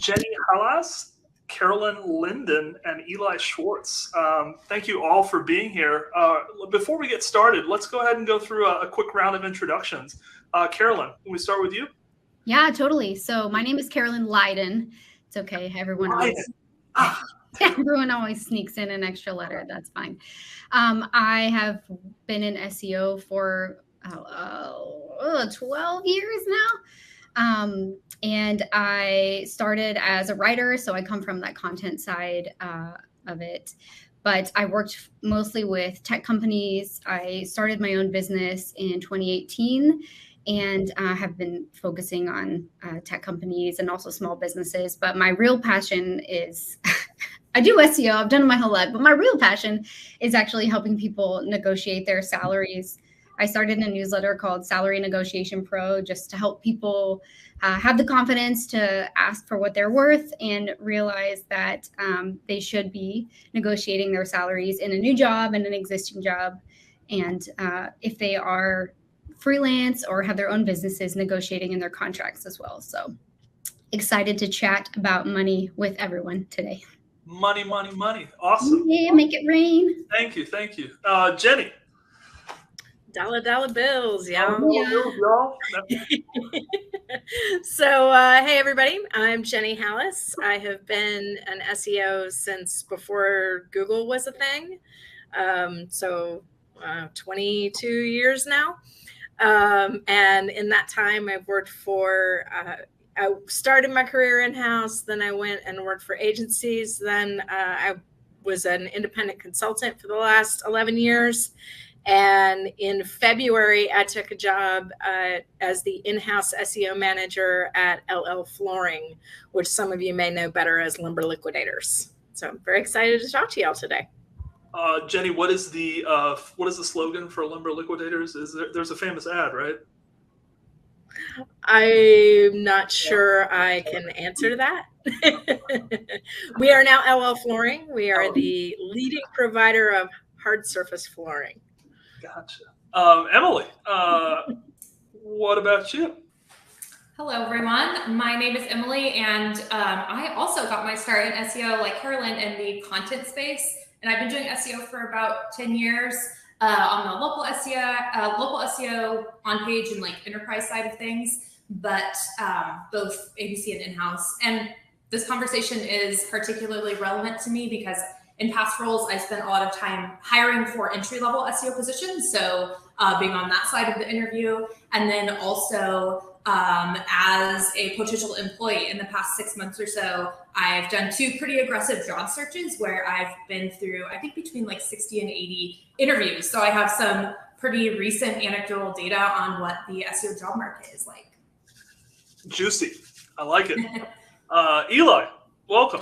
Jenny Halasz, Carolyn Lyden, and Eli Schwartz. Thank you all for being here. Before we get started, let's go ahead and go through a quick round of introductions. Carolyn, can we start with you? Yeah, totally. So my name is Carolyn Lyden. It's okay. Everyone always sneaks in an extra letter. That's fine. I have been in SEO for 12 years now. And I started as a writer, so I come from that content side of it. But I worked mostly with tech companies. I started my own business in 2018 and have been focusing on tech companies and also small businesses. But my real passion is, I do SEO, I've done it my whole life, but my real passion is actually helping people negotiate their salaries. I started a newsletter called Salary Negotiation Pro just to help people have the confidence to ask for what they're worth and realize that they should be negotiating their salaries in a new job and an existing job. And if they are freelance or have their own businesses, negotiating in their contracts as well. So excited to chat about money with everyone today. Money, money, money. Awesome. Yeah, make it rain. Thank you. Thank you. Jenny. Dollar bills, y'all. So, hey, everybody. I'm Jenny Halasz. I have been an SEO since before Google was a thing. 22 years now. And in that time, I've worked for, I started my career in-house, then I went and worked for agencies. Then I was an independent consultant for the last 11 years. And in February, I took a job as the in-house SEO manager at LL Flooring, which some of you may know better as Lumber Liquidators. So I'm very excited to talk to y'all today. Jenny, what is the slogan for Lumber Liquidators? There's a famous ad, right? I'm not sure I can answer that. We are now LL Flooring. We are the leading provider of hard surface flooring. Gotcha. Emily, what about you? Hello, everyone. My name is Emily, and I also got my start in SEO like Carolyn in the content space. And I've been doing SEO for about 10 years on the local SEO on page and like enterprise side of things, but both agency and in-house. And this conversation is particularly relevant to me because in past roles, I spent a lot of time hiring for entry-level SEO positions. So being on that side of the interview, and then also as a potential employee in the past 6 months or so, I've done 2 pretty aggressive job searches where I've been through, I think, between like 60 and 80 interviews. So I have some pretty recent anecdotal data on what the SEO job market is like. Juicy. I like it. Eli, welcome.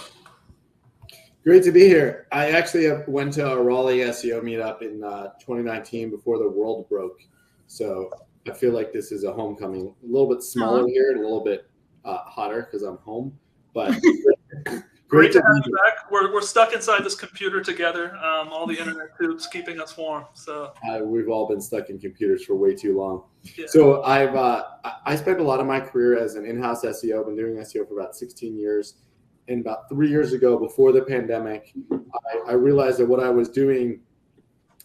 Great to be here. I actually went to a Raleigh SEO meetup in 2019 before the world broke. So I feel like this is a homecoming. A little bit smaller here and a little bit hotter because I'm home. But great to have you back. We're stuck inside this computer together. All the internet tubes keeping us warm. So we've all been stuck in computers for way too long. Yeah. So I spent a lot of my career as an in-house SEO. I've been doing SEO for about 16 years. And about 3 years ago, before the pandemic, I realized that what I was doing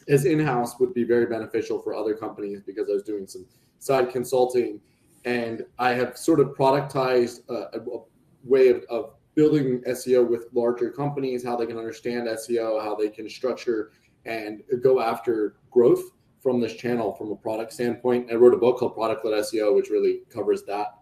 as in-house would be very beneficial for other companies because I was doing some side consulting. And I have sort of productized a way of building SEO with larger companies, how they can understand SEO, how they can structure and go after growth from this channel from a product standpoint. I wrote a book called Product-Led SEO, which really covers that.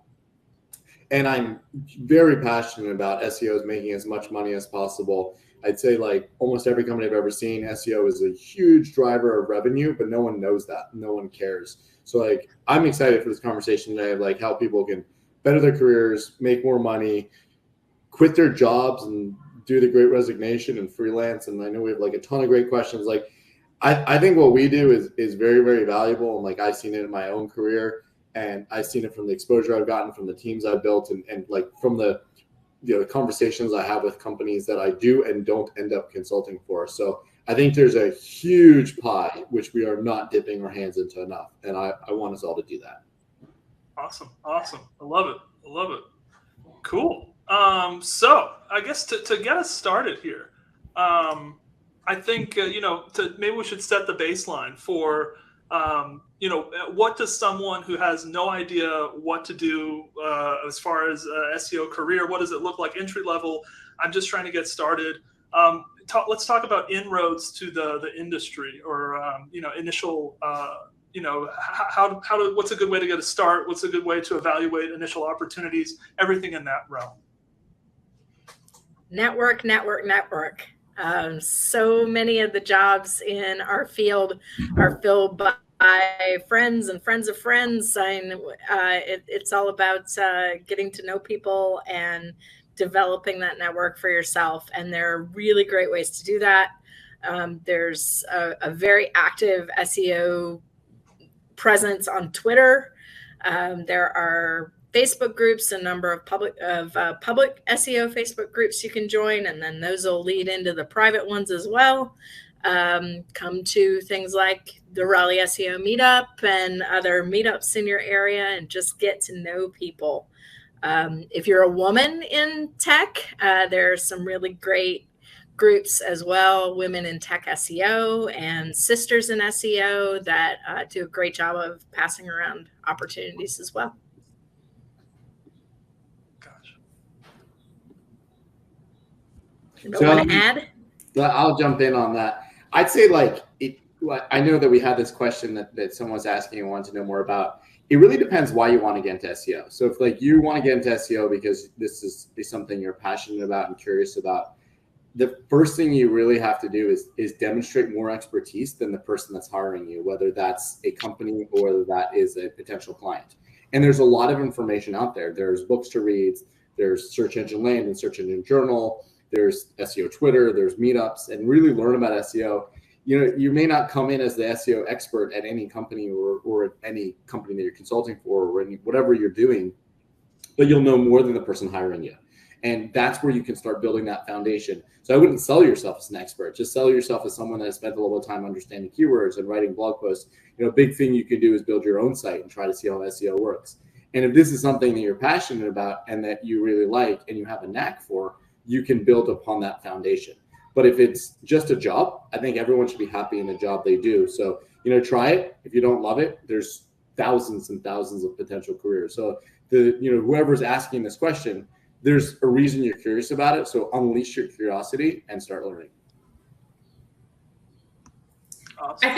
And I'm very passionate about SEOs making as much money as possible. I'd say like almost every company I've ever seen, SEO is a huge driver of revenue, but no one knows that. No one cares. So like, I'm excited for this conversation today of like how people can better their careers, make more money, quit their jobs and do the great resignation and freelance. And I know we have like a ton of great questions. Like, I think what we do is very, very valuable. And like, I've seen it in my own career. And I've seen it from the exposure I've gotten from the teams I've built and like from the conversations I have with companies that I do and don't end up consulting for. So I think there's a huge pie, which we are not dipping our hands into enough. And I want us all to do that. Awesome. I love it. Cool. So I guess to get us started here, I think, maybe we should set the baseline for, what does someone who has no idea what to do as far as SEO career, what does it look like entry level? I'm just trying to get started. Let's talk about inroads to the industry, or, initial, what's a good way to get a start? What's a good way to evaluate initial opportunities? Everything in that realm. Network. So many of the jobs in our field are filled by friends and friends of friends. It's all about getting to know people and developing that network for yourself. And there are really great ways to do that. There's a very active SEO presence on Twitter. There are Facebook groups, a number of public SEO Facebook groups you can join, and then those will lead into the private ones as well. Come to things like the Raleigh SEO meetup and other meetups in your area, and just get to know people. If you're a woman in tech, there are some really great groups as well, Women in Tech SEO and Sisters in SEO, that do a great job of passing around opportunities as well. So, want to add? I'll jump in on that. I'd say, I know that we had this question that someone was asking and wanted to know more about. It really depends why you want to get into SEO. So if you want to get into SEO because this is something you're passionate about and curious about, the first thing you really have to do is demonstrate more expertise than the person that's hiring you, whether that's a company or whether that is a potential client. And there's a lot of information out there. There's books to read. There's Search Engine Land and Search Engine Journal. There's SEO Twitter, there's meetups, and really learn about SEO. You may not come in as the SEO expert at any company or at any company that you're consulting for, or whatever you're doing, but you'll know more than the person hiring you. And that's where you can start building that foundation. So I wouldn't sell yourself as an expert, just sell yourself as someone that has spent a little time understanding keywords and writing blog posts. A big thing you can do is build your own site and try to see how SEO works. And if this is something that you're passionate about and that you really like and you have a knack for, you can build upon that foundation. But if it's just a job, I think everyone should be happy in the job they do. So, try it. If you don't love it, there's thousands and thousands of potential careers. So whoever's asking this question, there's a reason you're curious about it. So unleash your curiosity and start learning. Awesome.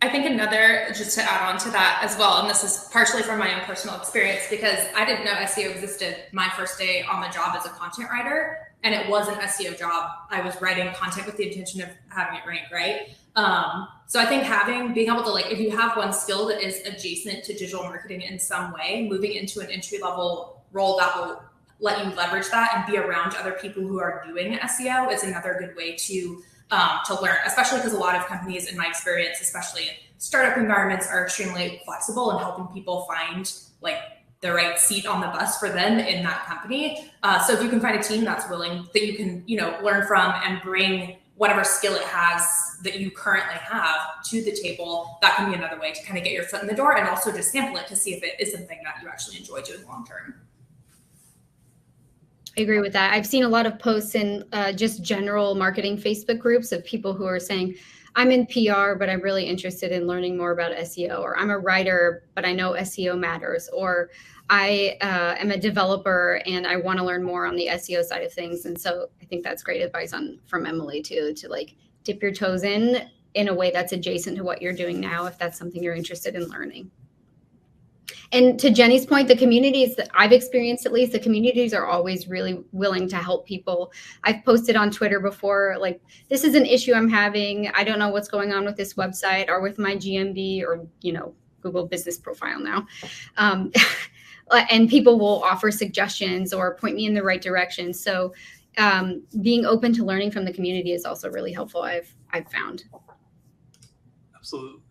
I think another, just to add on to that as well, and this is partially from my own personal experience, because I didn't know SEO existed my first day on the job as a content writer, and it was an SEO job. I was writing content with the intention of having it rank, right? So I think being able to, if you have one skill that is adjacent to digital marketing in some way, moving into an entry-level role that will let you leverage that and be around other people who are doing SEO is another good way to learn, especially because a lot of companies, in my experience, especially in startup environments, are extremely flexible in helping people find the right seat on the bus for them in that company. So if you can find a team that's willing, that you can, learn from and bring whatever skill it has that you currently have to the table, that can be another way to kind of get your foot in the door, and also just sample it to see if it is something that you actually enjoy doing long term. I agree with that. I've seen a lot of posts in just general marketing Facebook groups of people who are saying, I'm in PR, but I'm really interested in learning more about SEO, or I'm a writer, but I know SEO matters, or I am a developer and I want to learn more on the SEO side of things. And so I think that's great advice from Emily too, to dip your toes in a way that's adjacent to what you're doing now, if that's something you're interested in learning. And to Jenny's point, the communities that I've experienced, at least, the communities are always really willing to help people. I've posted on Twitter before, this is an issue I'm having. I don't know what's going on with this website or with my GMB or, Google Business Profile now. And people will offer suggestions or point me in the right direction. So being open to learning from the community is also really helpful, I've found. Absolutely.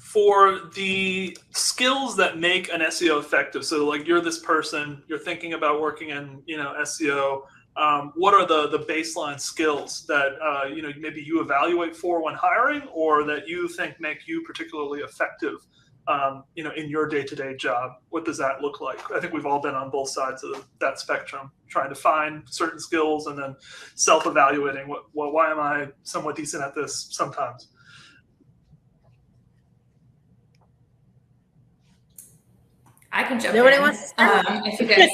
For the skills that make an SEO effective, so you're this person, you're thinking about working in SEO, what are the baseline skills that maybe you evaluate for when hiring, or that you think make you particularly effective in your day-to-day job? What does that look like? I think we've all been on both sides of that spectrum, trying to find certain skills and then self-evaluating why am I somewhat decent at this sometimes? I can jump Nobody in. wants to start. If you guys,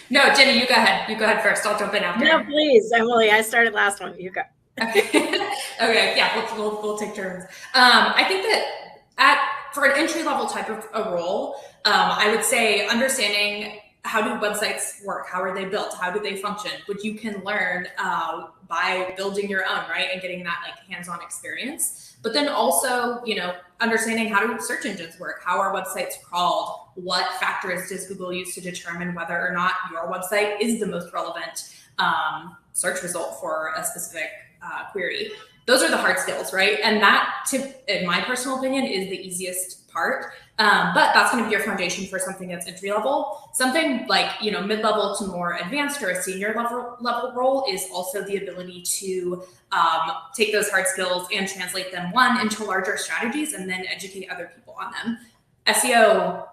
no, Jenny, you go ahead. You go ahead first. I'll jump in after. No, please, Emily. I started last one. You go. Okay. Yeah, we'll take turns. I think that for an entry level type of a role, I would say understanding how do websites work, how are they built, how do they function, which you can learn by building your own, right, and getting that like hands-on experience. But then also, understanding how do search engines work, how are websites crawled, what factors does Google use to determine whether or not your website is the most relevant search result for a specific query. Those are the hard skills, right? And that, in my personal opinion, is the easiest part. But that's going to be your foundation for something that's entry level. Something like, mid-level to more advanced or a senior level role is also the ability to take those hard skills and translate them, one, into larger strategies and then educate other people on them. SEO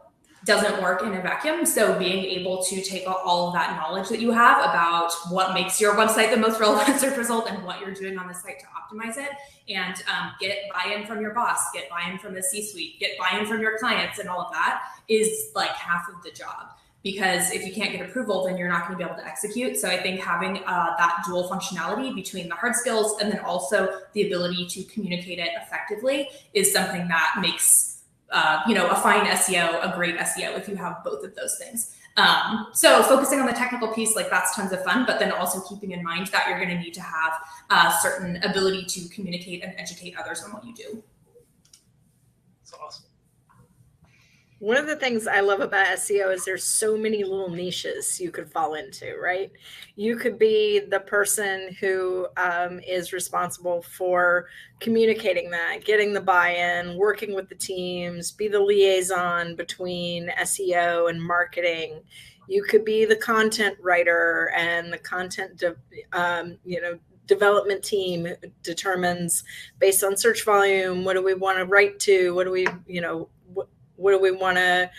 doesn't work in a vacuum. So being able to take all of that knowledge that you have about what makes your website the most relevant search result and what you're doing on the site to optimize it, and get buy-in from your boss, get buy-in from the C-suite, get buy-in from your clients, and all of that is like half of the job. Because if you can't get approval, then you're not going to be able to execute. So I think having that dual functionality between the hard skills and then also the ability to communicate it effectively is something that makes a fine SEO a great SEO if you have both of those things. So focusing on the technical piece, like that's tons of fun, but then also keeping in mind that you're going to need to have a certain ability to communicate and educate others on what you do. That's awesome. One of the things I love about SEO is there's so many little niches you could fall into, right? You could be the person who is responsible for communicating that, getting the buy-in, working with the teams, be the liaison between SEO and marketing. You could be the content writer, and the content development team determines based on search volume, what do we want to write to? What do we want to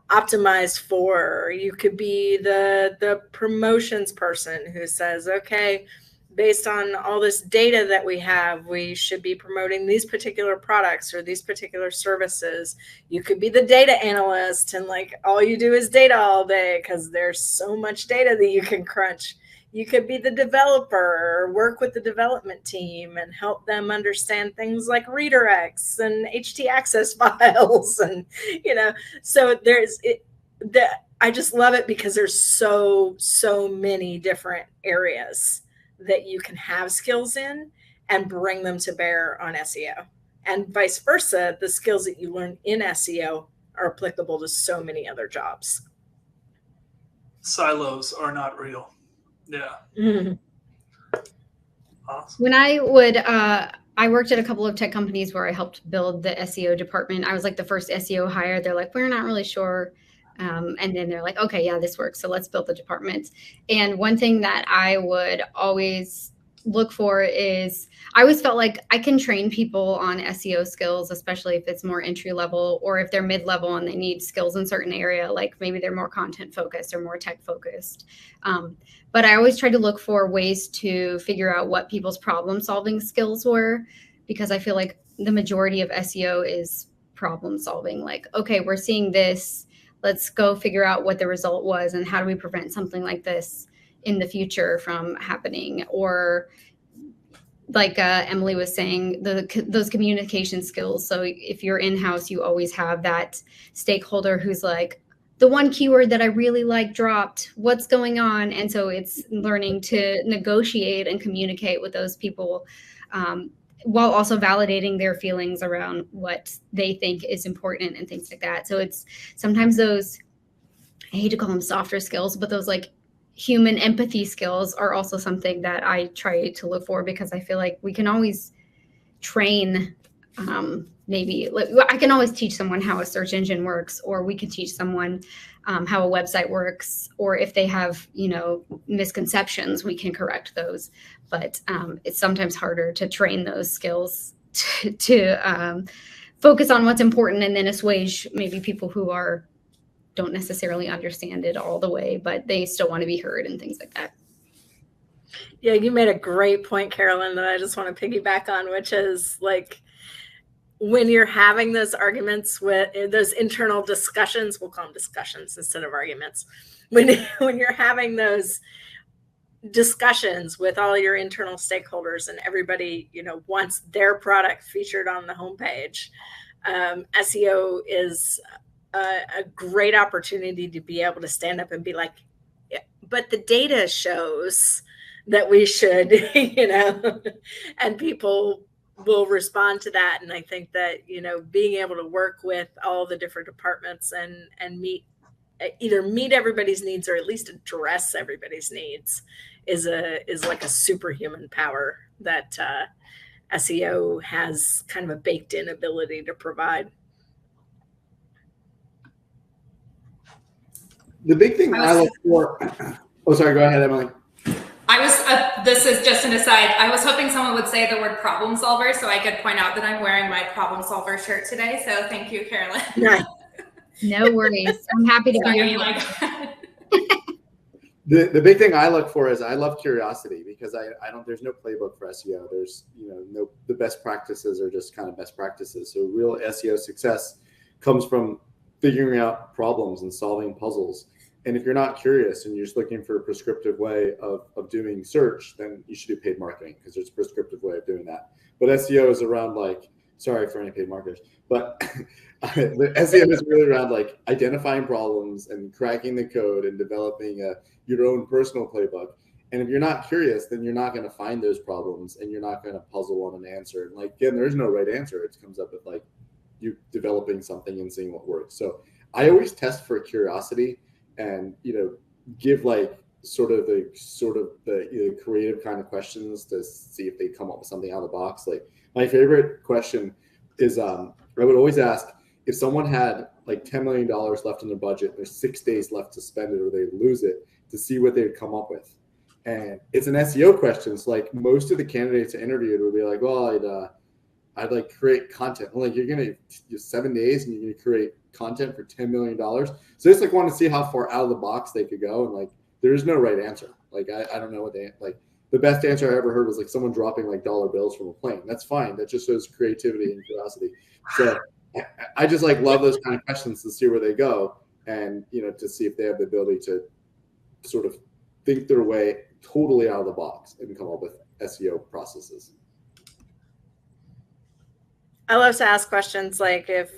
optimize for? You could be the promotions person who says, okay, based on all this data that we have, we should be promoting these particular products or these particular services. You could be the data analyst, and like all you do is data all day because there's so much data that you can crunch. You could be the developer, or work with the development team and help them understand things like redirects and htaccess files. And, so I just love it because there's so many different areas that you can have skills in and bring them to bear on SEO. And vice versa, the skills that you learn in SEO are applicable to so many other jobs. Silos are not real. Yeah. Mm-hmm. Awesome. When I worked at a couple of tech companies where I helped build the SEO department. I was like the first SEO hire. They're like, we're not really sure. And then they're like, okay, yeah, this works. So let's build the department. And one thing that I would always look for is I always felt like I can train people on SEO skills, especially if it's more entry level or if they're mid-level and they need skills in certain area, like maybe they're more content focused or more tech focused. But I always try to look for ways to figure out what people's problem solving skills were, because I feel like the majority of SEO is problem solving. Like, okay, we're seeing this. Let's go figure out what the result was and how do we prevent something like this in the future from happening. Or like Emily was saying, those communication skills. So if you're in-house, you always have that stakeholder who's like, the one keyword that I really like dropped, what's going on? And so it's learning to negotiate and communicate with those people while also validating their feelings around what they think is important and things like that. So it's sometimes those, I hate to call them softer skills, but those like human empathy skills are also something that I try to look for, because I feel like we can always train maybe I can always teach someone how a search engine works, or we can teach someone how a website works, or if they have, misconceptions, we can correct those. But it's sometimes harder to train those skills to focus on what's important and then assuage maybe people who don't necessarily understand it all the way, but they still want to be heard and things like that. Yeah, you made a great point, Carolyn, that I just want to piggyback on, which is like when you're having those arguments with those internal discussions, we'll call them discussions instead of arguments. When you're having those discussions with all your internal stakeholders and everybody, wants their product featured on the homepage, SEO is a great opportunity to be able to stand up and be like, but the data shows that we should, and people will respond to that. And I think that, being able to work with all the different departments and either meet everybody's needs or at least address everybody's needs is like a superhuman power that SEO has kind of a baked in ability to provide. The big thing I look for, oh, sorry, go ahead, Emily. This is just an aside. I was hoping someone would say the word problem solver so I could point out that I'm wearing my problem solver shirt today. So thank you, Carolyn. Nice. No worries. I'm happy to be here. The big thing I look for is I love curiosity, because there's no playbook for SEO. There's, the best practices are just kind of best practices. So real SEO success comes from figuring out problems and solving puzzles. And if you're not curious and you're just looking for a prescriptive way of doing search, then you should do paid marketing, because there's a prescriptive way of doing that. But SEO is around sorry for any paid marketers, but the SEO is really around identifying problems and cracking the code and developing your own personal playbook. And if you're not curious, then you're not going to find those problems and you're not going to puzzle on an answer. And again, there is no right answer. It comes up with you developing something and seeing what works. So I always test for curiosity and, give sort of the creative kind of questions to see if they come up with something out of the box. My favorite question is, I would always ask if someone had $10 million left in their budget, there's 6 days left to spend it or they lose it, to see what they would come up with. And it's an SEO question. So most of the candidates I interviewed would be like, well, I'd create content. Well, you're going to 7 days and you're going to create content for $10 million. So just want to see how far out of the box they could go. And there is no right answer. I don't know what the best answer I ever heard was someone dropping dollar bills from a plane. That's fine. That just shows creativity and curiosity. So I just love those kind of questions to see where they go, and to see if they have the ability to sort of think their way totally out of the box and come up with SEO processes. I love to ask questions if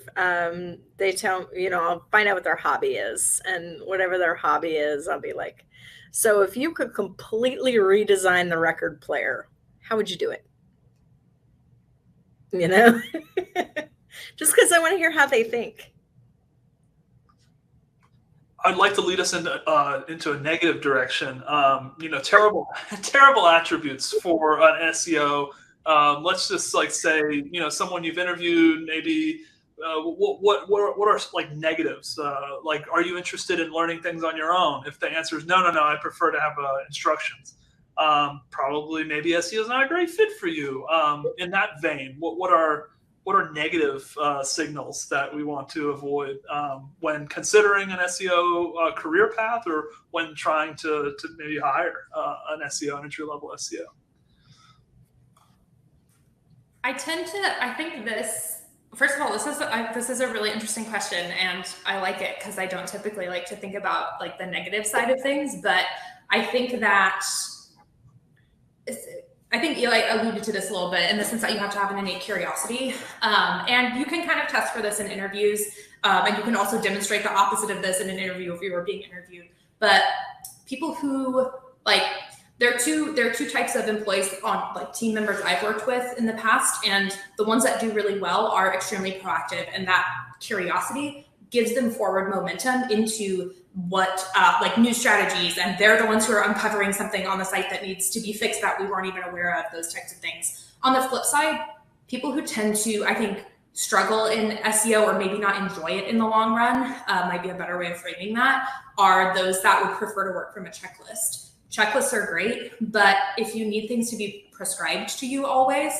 they tell, I'll find out what their hobby is, and whatever their hobby is, I'll be like, so if you could completely redesign the record player, how would you do it? Just because I want to hear how they think. I'd like to lead us into a negative direction. Terrible attributes for an SEO. Let's just say, someone you've interviewed, maybe what are negatives? Are you interested in learning things on your own? If the answer is no, I prefer to have instructions. Probably maybe SEO is not a great fit for you. In that vein, what are negative signals that we want to avoid when considering an SEO career path, or when trying to maybe hire an entry-level SEO? I think first of all, this is a really interesting question, and I like it because I don't typically like to think about the negative side of things, but I think Eli alluded to this a little bit in the sense that you have to have an innate curiosity, and you can kind of test for this in interviews, and you can also demonstrate the opposite of this in an interview if you were being interviewed. But people who there are two types of employees on team members I've worked with in the past, and the ones that do really well are extremely proactive, and that curiosity gives them forward momentum into what new strategies, and they're the ones who are uncovering something on the site that needs to be fixed that we weren't even aware of, those types of things. On the flip side, people who tend to, I think, struggle in SEO or maybe not enjoy it in the long run, might be a better way of framing that, are those that would prefer to work from a checklist. Checklists are great, but if you need things to be prescribed to you always,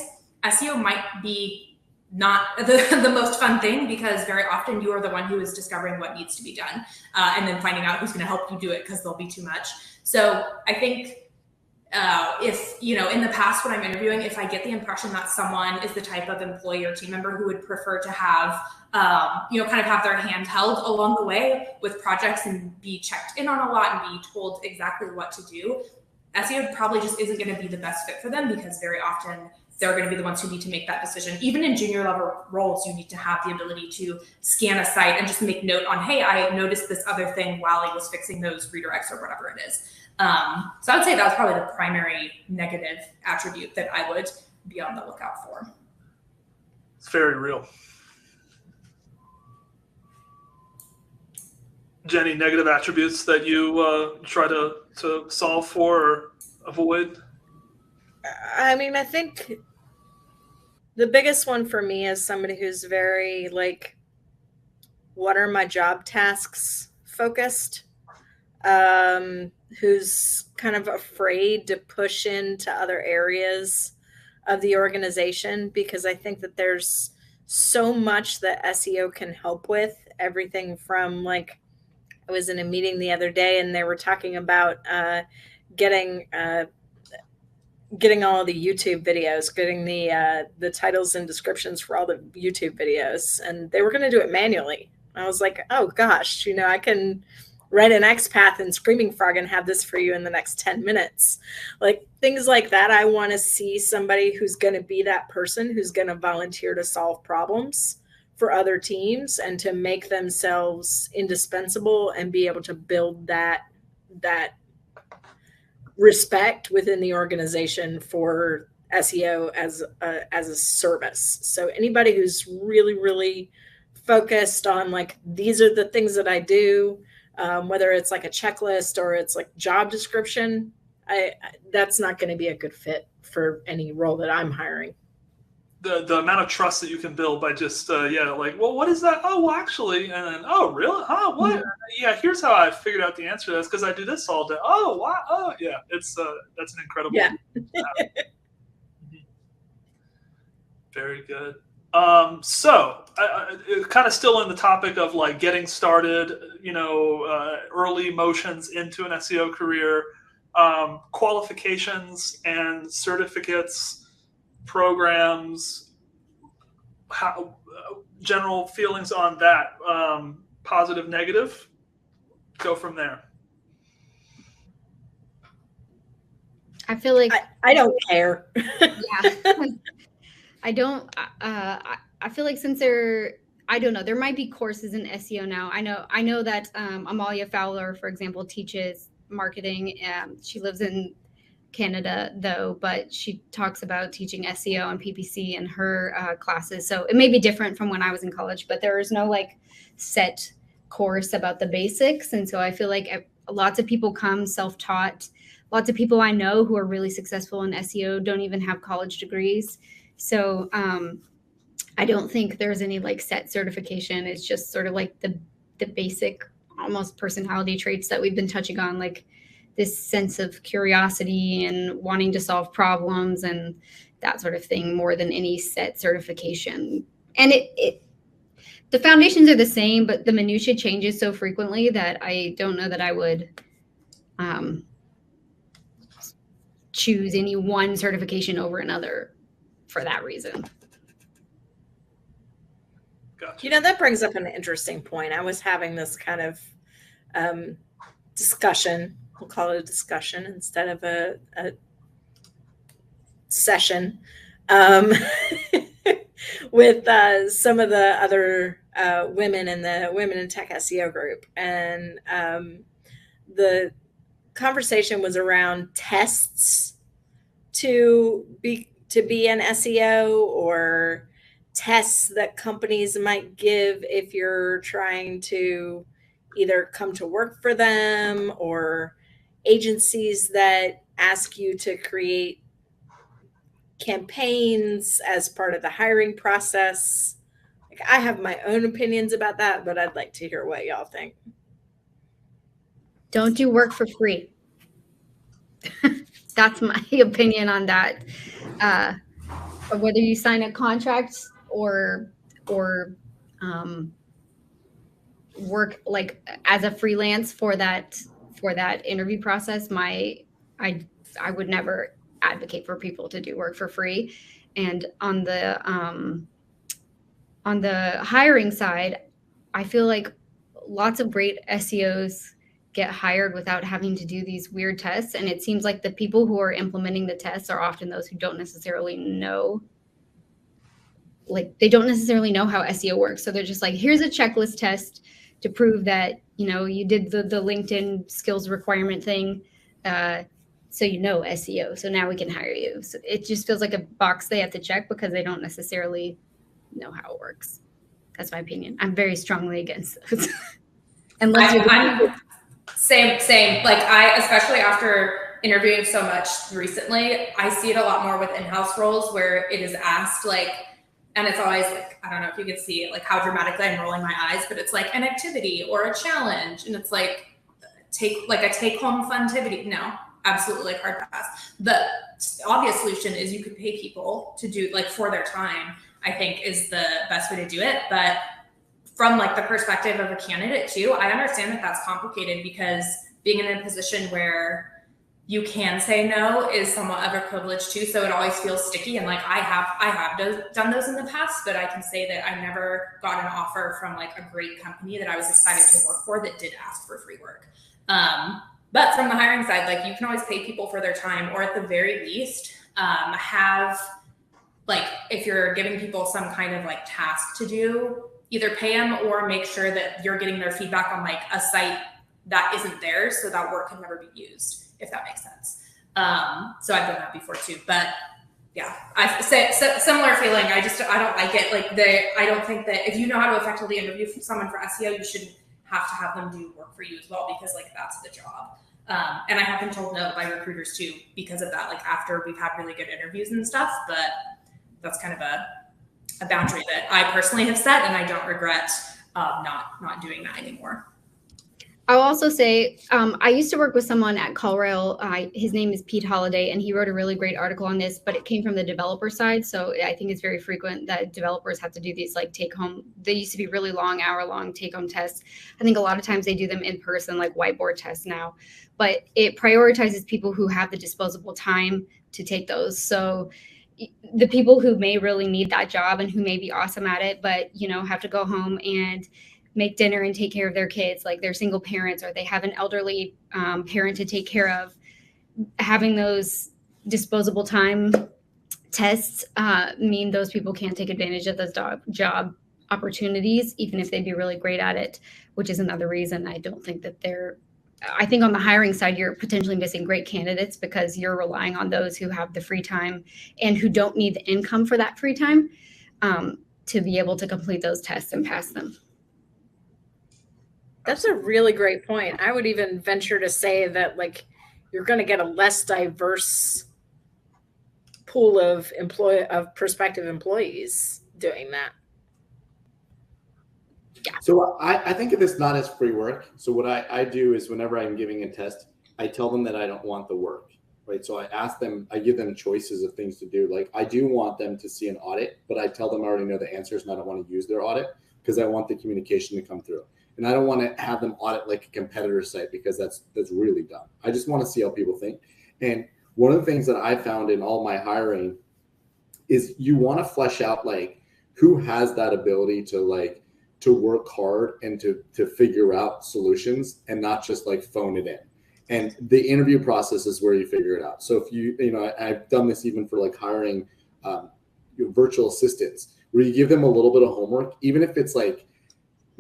SEO might be not the most fun thing, because very often you are the one who is discovering what needs to be done and then finding out who's going to help you do it because there'll be too much. So I think if, in the past when I'm interviewing, if I get the impression that someone is the type of employee or team member who would prefer to have, kind of have their hand held along the way with projects and be checked in on a lot and be told exactly what to do, SEO probably just isn't going to be the best fit for them, because very often they're going to be the ones who need to make that decision. Even in junior level roles, you need to have the ability to scan a site and just make note on, hey, I noticed this other thing while I was fixing those redirects or whatever it is. So I would say that was probably the primary negative attribute that I would be on the lookout for. It's very real. Jenny, negative attributes that you try to solve for or avoid? I mean, I think the biggest one for me is somebody who's very like, what are my job tasks focused, who's kind of afraid to push into other areas of the organization, because I think that there's so much that SEO can help with. Everything from, like, I was in a meeting the other day and they were talking about getting all the YouTube videos, getting the titles and descriptions for all the YouTube videos, and they were going to do it manually. I was like, oh gosh, I can write an XPath and Screaming Frog and have this for you in the next 10 minutes. Like, things like that. I want to see somebody who's going to be that person who's going to volunteer to solve problems for other teams and to make themselves indispensable and be able to build that respect within the organization for SEO as a service. So anybody who's really, really focused on, like, these are the things that I do, whether it's like a checklist or it's like job description, that's not going to be a good fit for any role that I'm hiring. The amount of trust that you can build by just like, well, what is that? Oh, well, actually, and then, oh, really? Oh, what? Mm-hmm. Yeah, here's how I figured out the answer to this, because I do this all day. Oh, wow. Oh, yeah. It's that's an incredible. Yeah. Very good. So kind of still in the topic of, like, getting started, early motions into an SEO career, qualifications and certificates, programs, how general feelings on that, positive, negative, go from there. I feel like I don't care. Yeah. I don't, I feel like since there might be courses in SEO now. I know that Amalia Fowler, for example, teaches marketing. She lives in Canada though, but she talks about teaching SEO and PPC in her classes. So it may be different from when I was in college, but there is no, like, set course about the basics. And so I feel like lots of people come self-taught. Lots of people I know who are really successful in SEO don't even have college degrees. So I don't think there's any, like, set certification. It's just sort of like the basic, almost personality traits that we've been touching on, like this sense of curiosity and wanting to solve problems and that sort of thing, more than any set certification. And the foundations are the same, but the minutia changes so frequently that I don't know that I would choose any one certification over another for that reason. Gotcha. That brings up an interesting point. I was having this kind of discussion. We'll call it a discussion instead of a session with some of the other women in the Women in Tech SEO group. And the conversation was around tests to be an SEO, or tests that companies might give if you're trying to either come to work for them, or agencies that ask you to create campaigns as part of the hiring process. Like, I have my own opinions about that, but I'd like to hear what y'all think. Don't do work for free. That's my opinion on that. whether you sign a contract or work like as a freelance for that interview process, I would never advocate for people to do work for free. And on the hiring side, I feel like lots of great SEOs get hired without having to do these weird tests. And it seems like the people who are implementing the tests are often those who don't necessarily know, like they don't necessarily know how SEO works. So they're just like, here's a checklist test to prove that, you did the LinkedIn skills requirement thing. So SEO. So now we can hire you. So it just feels like a box they have to check because they don't necessarily know how it works. That's my opinion. I'm very strongly against those. Unless I'm same. Like especially after interviewing so much recently, I see it a lot more with in-house roles where it is asked like, and it's always like, I don't know if you can see it, like how dramatically I'm rolling my eyes, but it's like an activity or a challenge. And it's like, a take-home funtivity. No, absolutely, like hard pass. The obvious solution is you could pay people to do like for their time, I think is the best way to do it. But from like the perspective of a candidate too, I understand that that's complicated because being in a position where you can say no is somewhat of a privilege too. So it always feels sticky. And like I have done those in the past, but I can say that I never got an offer from like a great company that I was excited to work for that did ask for free work. But from the hiring side, like you can always pay people for their time, or at the very least have like, if you're giving people some kind of like task to do, either pay them or make sure that you're getting their feedback on like a site that isn't theirs, so that work can never be used, if that makes sense. So I've done that before too, but yeah, I say similar feeling. I don't like it. Like I don't think that if you know how to effectively interview someone for SEO, you shouldn't have to have them do work for you as well, because like that's the job. And I have been told no by recruiters too because of that. Like after we've had really good interviews and stuff, but that's kind of a boundary that I personally have set, and I don't regret not doing that anymore. I'll also say I used to work with someone at CallRail. His name is Pete Holiday, and he wrote a really great article on this, but it came from the developer side. So I think it's very frequent that developers have to do these like take-home. They used to be really long, hour-long take-home tests. I think a lot of times they do them in person, like whiteboard tests now. But it prioritizes people who have the disposable time to take those. So the people who may really need that job and who may be awesome at it, but have to go home and make dinner and take care of their kids, like they're single parents or they have an elderly parent to take care of, having those disposable time tests mean those people can't take advantage of those job opportunities, even if they'd be really great at it, which is another reason I don't think that I think on the hiring side, you're potentially missing great candidates because you're relying on those who have the free time and who don't need the income for that free time to be able to complete those tests and pass them. That's a really great point. I would even venture to say that like you're going to get a less diverse pool of prospective employees doing that. Yeah. So I think of this not as free work. So what I do is whenever I'm giving a test, I tell them that I don't want the work, right? So I give them choices of things to do. Like I do want them to see an audit, but I tell them I already know the answers and I don't want to use their audit because I want the communication to come through. And I don't want to have them audit like a competitor site because that's really dumb. I just want to see how people think. And one of the things that I found in all my hiring is you want to flesh out like who has that ability to work hard and to figure out solutions and not just like phone it in. And the interview process is where you figure it out. So if I've done this even for like hiring virtual assistants, where you give them a little bit of homework, even if it's like,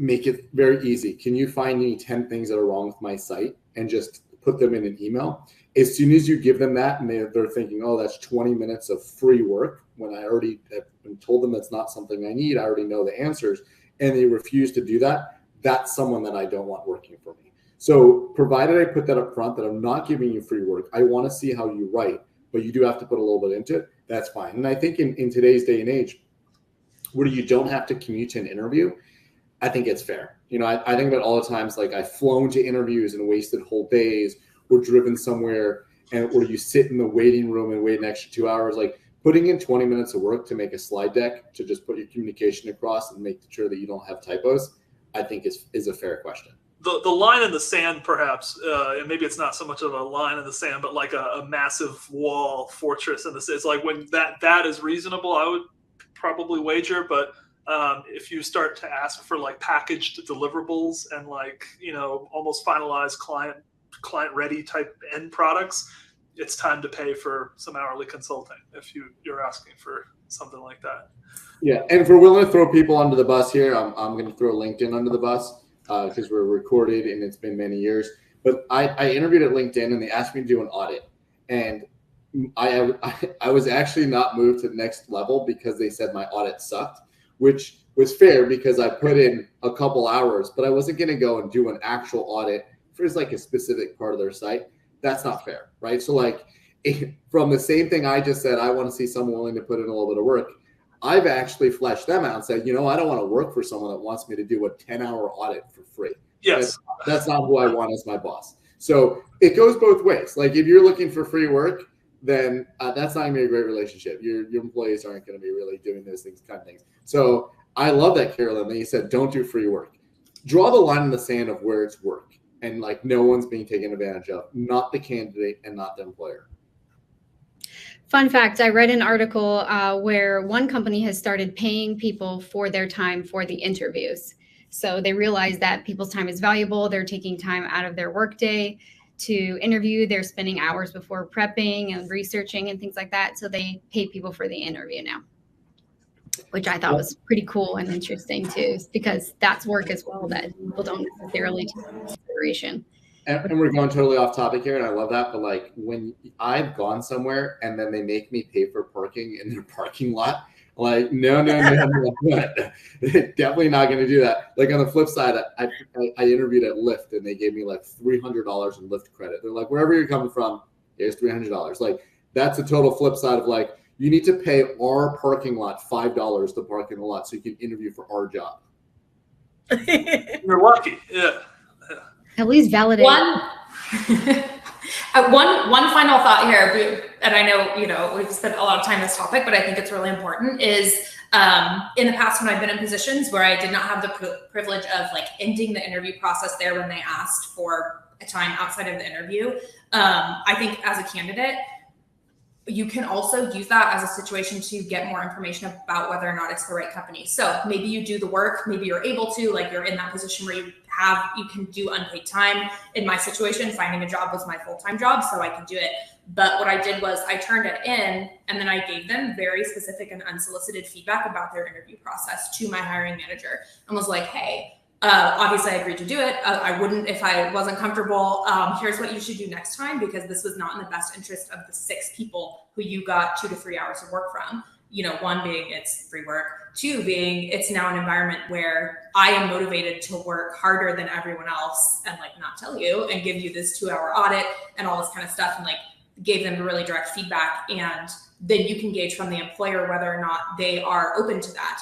make it very easy. Can you find me 10 things that are wrong with my site and just put them in an email? As soon as you give them that and they're thinking, oh, that's 20 minutes of free work when I already have told them that's not something I need. I already know the answers. And they refuse to do that, that's someone that I don't want working for me. So provided I put that up front, that I'm not giving you free work, I want to see how you write, but you do have to put a little bit into it, that's fine. And I think in today's day and age, where you don't have to commute to an interview, I think it's fair. I think about all the times, like I've flown to interviews and wasted whole days or driven somewhere or you sit in the waiting room and wait an extra 2 hours. Like putting in 20 minutes of work to make a slide deck to just put your communication across and make sure that you don't have typos, I think is a fair question. The line in the sand, perhaps, and maybe it's not so much of a line in the sand, but like a massive wall fortress in the sand. It's like when that is reasonable, I would probably wager. But if you start to ask for like packaged deliverables and like, you know, almost finalized client ready type end products, it's time to pay for some hourly consulting if you're asking for something like that. Yeah, and if we're willing to throw people under the bus here, I'm going to throw LinkedIn under the bus because we're recorded and it's been many years. But I interviewed at LinkedIn and they asked me to do an audit, and I was actually not moved to the next level because they said my audit sucked, which was fair because I put in a couple hours, but I wasn't going to go and do an actual audit for just like a specific part of their site. That's not fair, right? So like from the same thing I just said, I want to see someone willing to put in a little bit of work. I've actually fleshed them out and said, you know, I don't want to work for someone that wants me to do a 10-hour audit for free. Yes. That's not who I want as my boss. So it goes both ways. Like if you're looking for free work, then that's not going to be a great relationship. Your employees aren't going to be really doing those kind of things. So I love that, Carolyn, that you said, don't do free work. Draw the line in the sand of where it's work. And like no one's being taken advantage of, not the candidate and not the employer. Fun fact, I read an article where one company has started paying people for their time for the interviews. So they realize that people's time is valuable. They're taking time out of their workday to interview. They're spending hours before prepping and researching and things like that. So they pay people for the interview now, which I thought was pretty cool and interesting too, because that's work as well that people don't necessarily take into consideration. And we're going totally off topic here, and I love that. But like when I've gone somewhere and then they make me pay for parking in their parking lot, like no, definitely not going to do that. Like on the flip side, I interviewed at Lyft and they gave me like $300 in Lyft credit. They're like, wherever you're coming from, here's $300. Like that's a total flip side of like, you need to pay our parking lot $5 to park in the lot so you can interview for our job. You're lucky. Yeah. At least validate. One final thought here, and I know, you know, we've spent a lot of time on this topic, but I think it's really important, is in the past when I've been in positions where I did not have the privilege of like ending the interview process there when they asked for a time outside of the interview, I think as a candidate, you can also use that as a situation to get more information about whether or not it's the right company. So maybe you do the work, maybe you're able to, like you're in that position where you can do unpaid time. In my situation, finding a job was my full-time job, so I could do it. But what I did was I turned it in and then I gave them very specific and unsolicited feedback about their interview process to my hiring manager and was like, hey, obviously I agreed to do it. I wouldn't if I wasn't comfortable. Here's what you should do next time, because this was not in the best interest of the 6 people who you got 2 to 3 hours of work from. You know, 1 being it's free work, 2 being it's now an environment where I am motivated to work harder than everyone else and like not tell you and give you this 2-hour audit and all this kind of stuff, and like gave them really direct feedback. And then you can gauge from the employer whether or not they are open to that.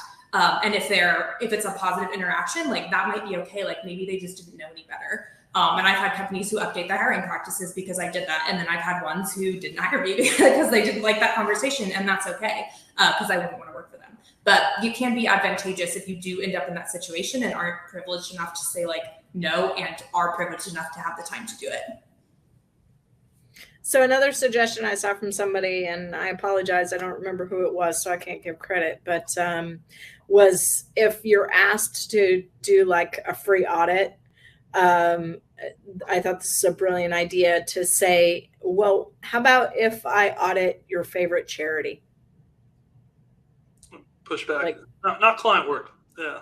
And if it's a positive interaction, like that might be okay. Like maybe they just didn't know any better. And I've had companies who update their hiring practices because I did that. And then I've had ones who didn't hire me because they didn't like that conversation, and that's okay, because I wouldn't want to work for them. But you can be advantageous if you do end up in that situation and aren't privileged enough to say like no, and are privileged enough to have the time to do it. So another suggestion I saw from somebody, and I apologize, I don't remember who it was, so I can't give credit, but was if you're asked to do like a free audit, I thought this is a brilliant idea to say, well, how about if I audit your favorite charity? Pushback, like, not client work. Yeah.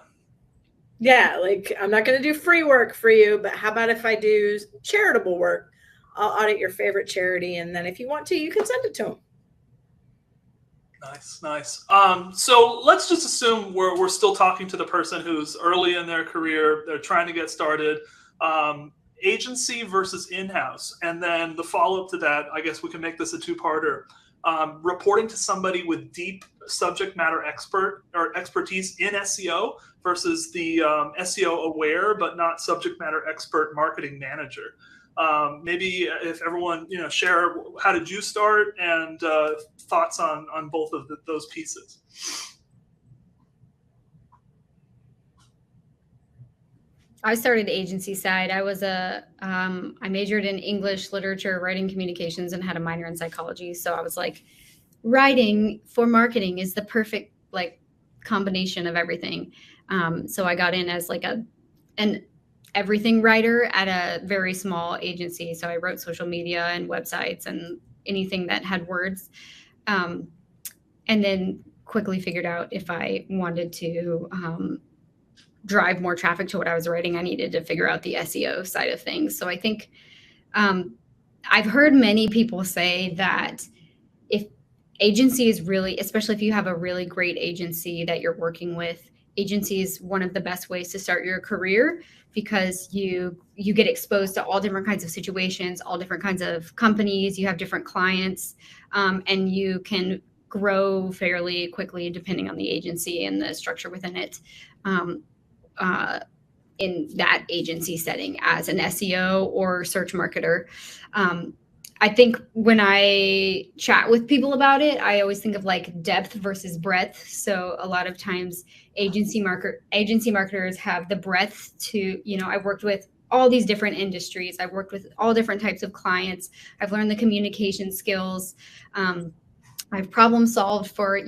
Yeah, like I'm not going to do free work for you, but how about if I do charitable work? I'll audit your favorite charity, and then if you want to, you can send it to them. Nice. So let's just assume we're still talking to the person who's early in their career. They're trying to get started. Agency versus in-house. And then the follow-up to that, I guess we can make this a 2-parter. Reporting to somebody with deep subject matter expertise in SEO versus the SEO aware but not subject matter expert marketing manager. Maybe if everyone, share how did you start and thoughts on both of those pieces. I started agency side. I was I majored in English literature, writing communications, and had a minor in psychology. So I was like, writing for marketing is the perfect combination of everything. So I got in as an everything writer at a very small agency. So I wrote social media and websites and anything that had words. And then quickly figured out if I wanted to drive more traffic to what I was writing, I needed to figure out the SEO side of things. So I think I've heard many people say that if agency is really, especially if you have a really great agency that you're working with, agency is one of the best ways to start your career because you get exposed to all different kinds of situations, all different kinds of companies, you have different clients, and you can grow fairly quickly depending on the agency and the structure within it. In that agency setting as an SEO or search marketer. I think when I chat with people about it, I always think of depth versus breadth. So a lot of times agency marketers have the breadth to, I've worked with all these different industries. I've worked with all different types of clients. I've learned the communication skills. I've problem solved for,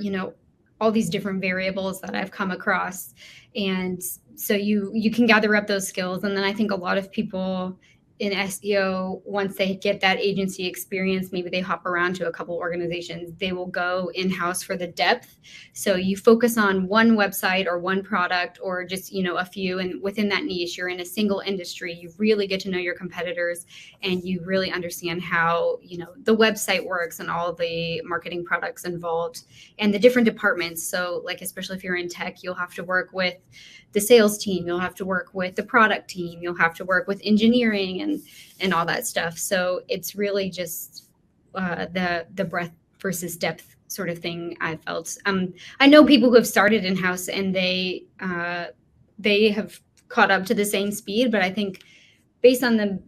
all these different variables that I've come across. And so you can gather up those skills. And then I think a lot of people in SEO, once they get that agency experience, maybe they hop around to a couple organizations, they will go in-house for the depth. So you focus on one website or one product or just, a few, and within that niche, you're in a single industry. You really get to know your competitors and you really understand how, the website works and all the marketing products involved and the different departments. So especially if you're in tech, you'll have to work with the sales team, you'll have to work with the product team, you'll have to work with engineering and all that stuff. So it's really just the breadth versus depth sort of thing I felt. I know people who have started in-house and they have caught up to the same speed, but I think based on the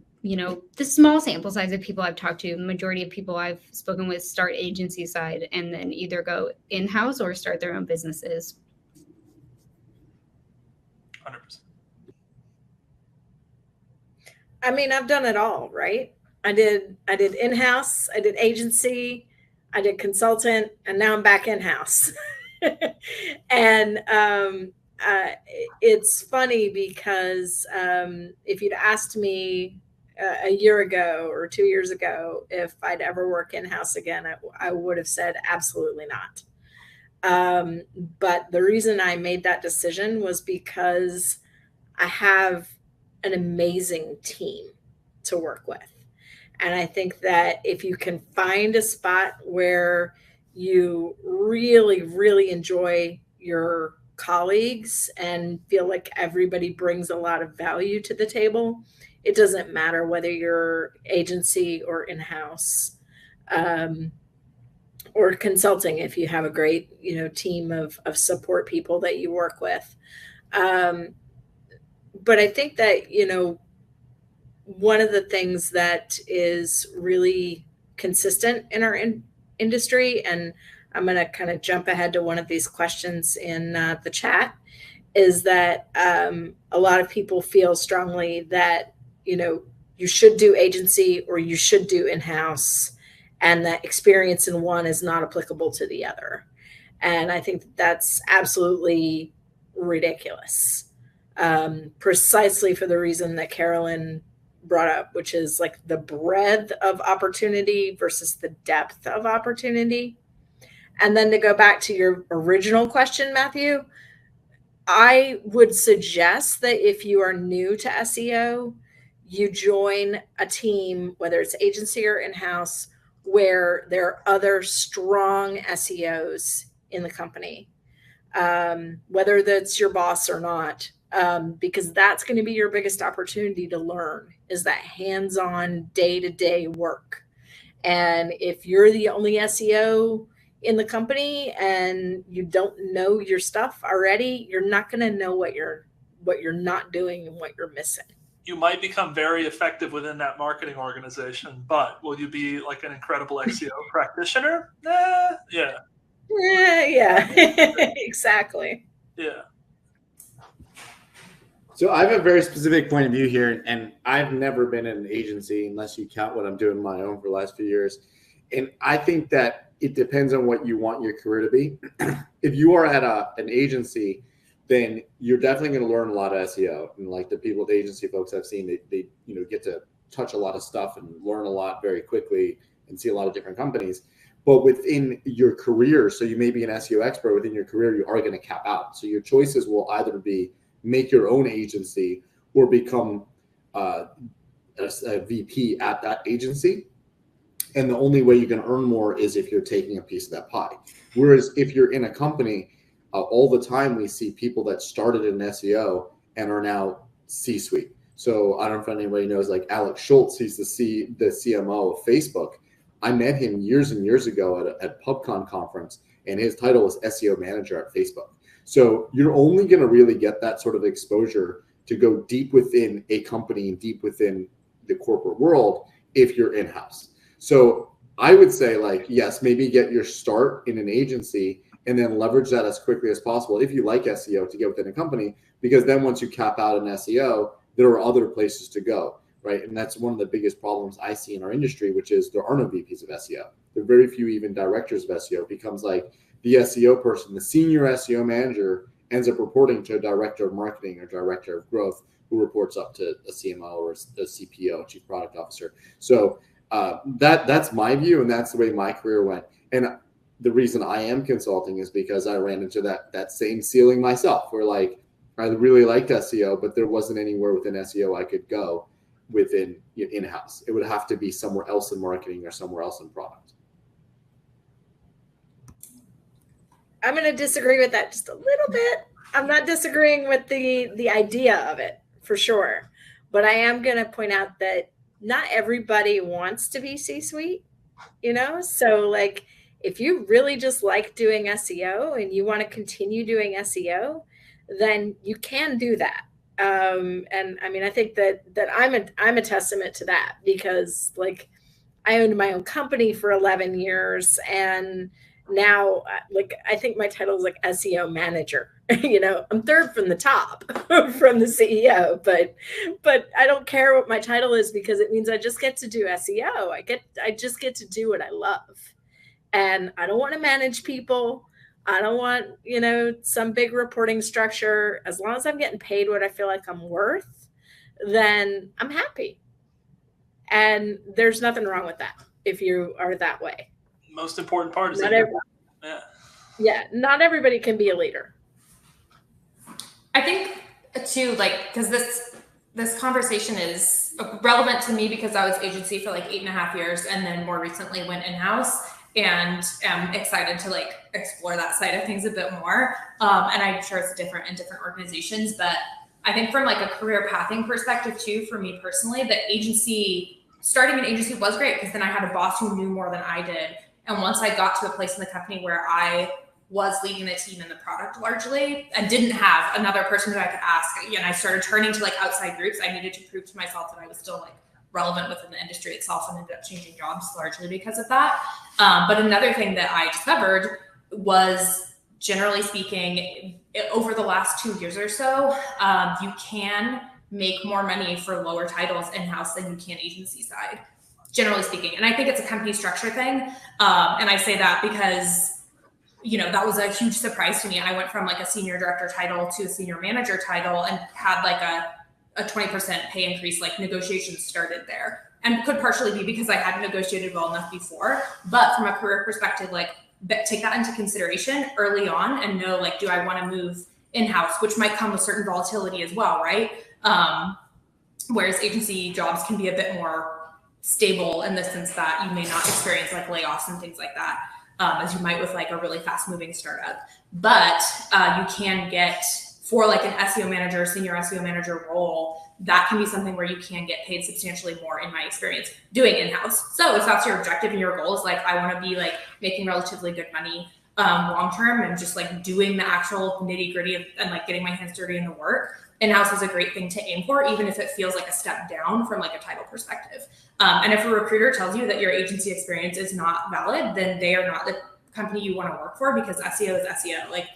small sample size of people I've talked to, the majority of people I've spoken with start agency side and then either go in-house or start their own businesses. 100%. I mean, I've done it all, right? I did in-house, I did agency, I did consultant, and now I'm back in-house. And it's funny because if you'd asked me a year ago or 2 years ago if I'd ever work in-house again, I would have said absolutely not. But the reason I made that decision was because I have an amazing team to work with. And I think that if you can find a spot where you really, really enjoy your colleagues and feel like everybody brings a lot of value to the table, it doesn't matter whether you're agency or in-house. Or consulting if you have a great, team of support people that you work with. But I think that, one of the things that is really consistent in our industry, and I'm going to kind of jump ahead to one of these questions in the chat, is that a lot of people feel strongly that, you should do agency or you should do in-house, and that experience in one is not applicable to the other. And I think that's absolutely ridiculous, precisely for the reason that Carolyn brought up, which is the breadth of opportunity versus the depth of opportunity. And then to go back to your original question, Matthew, I would suggest that if you are new to SEO, you join a team, whether it's agency or in-house, where there are other strong SEOs in the company, whether that's your boss or not, because that's going to be your biggest opportunity to learn, is that hands-on day-to-day work. And if you're the only SEO in the company and you don't know your stuff already, you're not going to know what you're not doing and what you're missing. you might become very effective within that marketing organization, but will you be like an incredible SEO practitioner? Yeah. Yeah, exactly. Yeah. So I have a very specific point of view here, and I've never been in an agency unless you count what I'm doing on my own for the last few years. And I think that it depends on what you want your career to be. If you are at an agency, then you're definitely going to learn a lot of SEO. And like the people, the agency folks I've seen, they get to touch a lot of stuff and learn a lot very quickly and see a lot of different companies. But within your career, so you may be an SEO expert within your career, you are going to cap out. So your choices will either be make your own agency or become a VP at that agency. And the only way you can earn more is if you're taking a piece of that pie. Whereas if you're in a company, all the time we see people that started in SEO and are now C-suite. So I don't know if anybody knows, like Alex Schwartz, he's the CMO of Facebook. I met him years and years ago at PubCon conference, and his title was SEO manager at Facebook. So you're only going to really get that sort of exposure to go deep within a company and deep within the corporate world if you're in-house. So I would say, like, yes, maybe get your start in an agency and then leverage that as quickly as possible if you like SEO to get within a company, because then once you cap out in SEO, there are other places to go. Right. And that's one of the biggest problems I see in our industry, which is there are no VPs of SEO. There are very few even directors of SEO. It becomes like the SEO person, the senior SEO manager ends up reporting to a director of marketing or director of growth who reports up to a CMO or a CPO, chief product officer. So that's my view, and that's the way my career went. And the reason I am consulting is because I ran into that same ceiling myself, where like I really liked SEO, but there wasn't anywhere within SEO I could go within in-house. It would have to be somewhere else in marketing or somewhere else in product. I'm going to disagree with that just a little bit. I'm not disagreeing with the idea of it for sure, but I am going to point out that not everybody wants to be C-suite, So like, if you really just like doing SEO and you want to continue doing SEO, then you can do that. And I mean, I think that I'm a testament to that, because like I owned my own company for 11 years, and now like I think my title is like SEO manager. I'm third from the top from the CEO, but I don't care what my title is, because it means I just get to do SEO. I just get to do what I love, and I don't want to manage people. I don't want, some big reporting structure. As long as I'm getting paid what I feel like I'm worth, then I'm happy. And there's nothing wrong with that if you are that way. Most important part is not everybody can be a leader. I think too, like, because this conversation is relevant to me because I was agency for like 8.5 years, and then more recently went in-house. And I'm excited to like explore that side of things a bit more. And I'm sure it's different in different organizations, but I think from like a career pathing perspective too, for me personally, starting an agency was great, because then I had a boss who knew more than I did. And once I got to a place in the company where I was leading the team and the product largely, and didn't have another person who I could ask, and I started turning to like outside groups, I needed to prove to myself that I was still like relevant within the industry itself, and ended up changing jobs largely because of that. But another thing that I discovered was, generally speaking, over the last 2 years or so, you can make more money for lower titles in-house than you can agency side, generally speaking. And I think it's a company structure thing. And I say that because, that was a huge surprise to me. I went from like a senior director title to a senior manager title, and had like a 20% pay increase, like negotiations started there, and could partially be because I hadn't negotiated well enough before. But from a career perspective, like take that into consideration early on and know, like, do I want to move in-house, which might come with certain volatility as well, right? Whereas agency jobs can be a bit more stable in the sense that you may not experience like layoffs and things like that, as you might with like a really fast moving startup. But you can get, for like an SEO manager, senior SEO manager role, that can be something where you can get paid substantially more, in my experience, doing in-house. So if that's your objective and your goal is like, I want to be like making relatively good money long term, and just like doing the actual nitty gritty and like getting my hands dirty in the work, in-house is a great thing to aim for, even if it feels like a step down from like a title perspective. And if a recruiter tells you that your agency experience is not valid, then they are not the company you want to work for, because SEO is SEO. Like,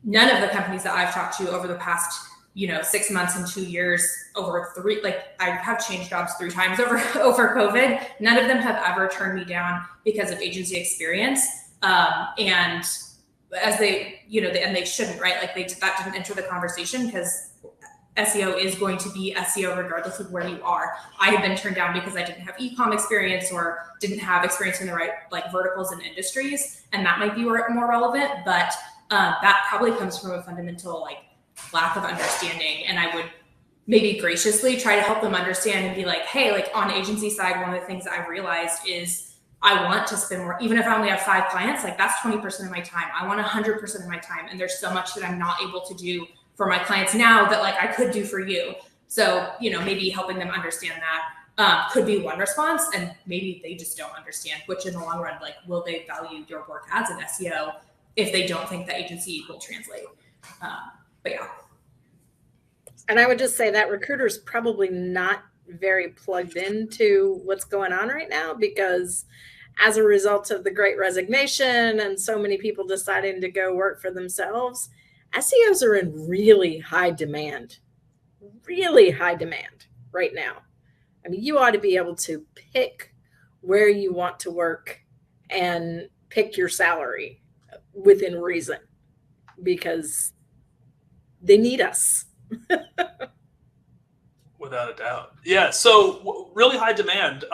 none of the companies that I've talked to over the past 6 months and 2 years, I have changed jobs 3 times over COVID. None of them have ever turned me down because of agency experience. And as they, and they shouldn't, right? Like that didn't enter the conversation, because SEO is going to be SEO regardless of where you are. I have been turned down because I didn't have e-com experience or didn't have experience in the right verticals and industries. And that might be more relevant, but that probably comes from a fundamental lack of understanding. And I would maybe graciously try to help them understand and be like, hey, on agency side, one of the things that I've realized is I want to spend more, even if I only have 5 clients, that's 20% of my time. I want 100% of my time. And there's so much that I'm not able to do for my clients now that I could do for you. So, maybe helping them understand that could be one response. And maybe they just don't understand, which in the long run, will they value your work as an SEO if they don't think the agency will translate? But yeah. And I would just say that recruiter's probably not very plugged into what's going on right now, because as a result of the Great Resignation and so many people deciding to go work for themselves, SEOs are in really high demand right now. I mean, you ought to be able to pick where you want to work and pick your salary within reason, because they need us. Without a doubt. Yeah. So really high demand.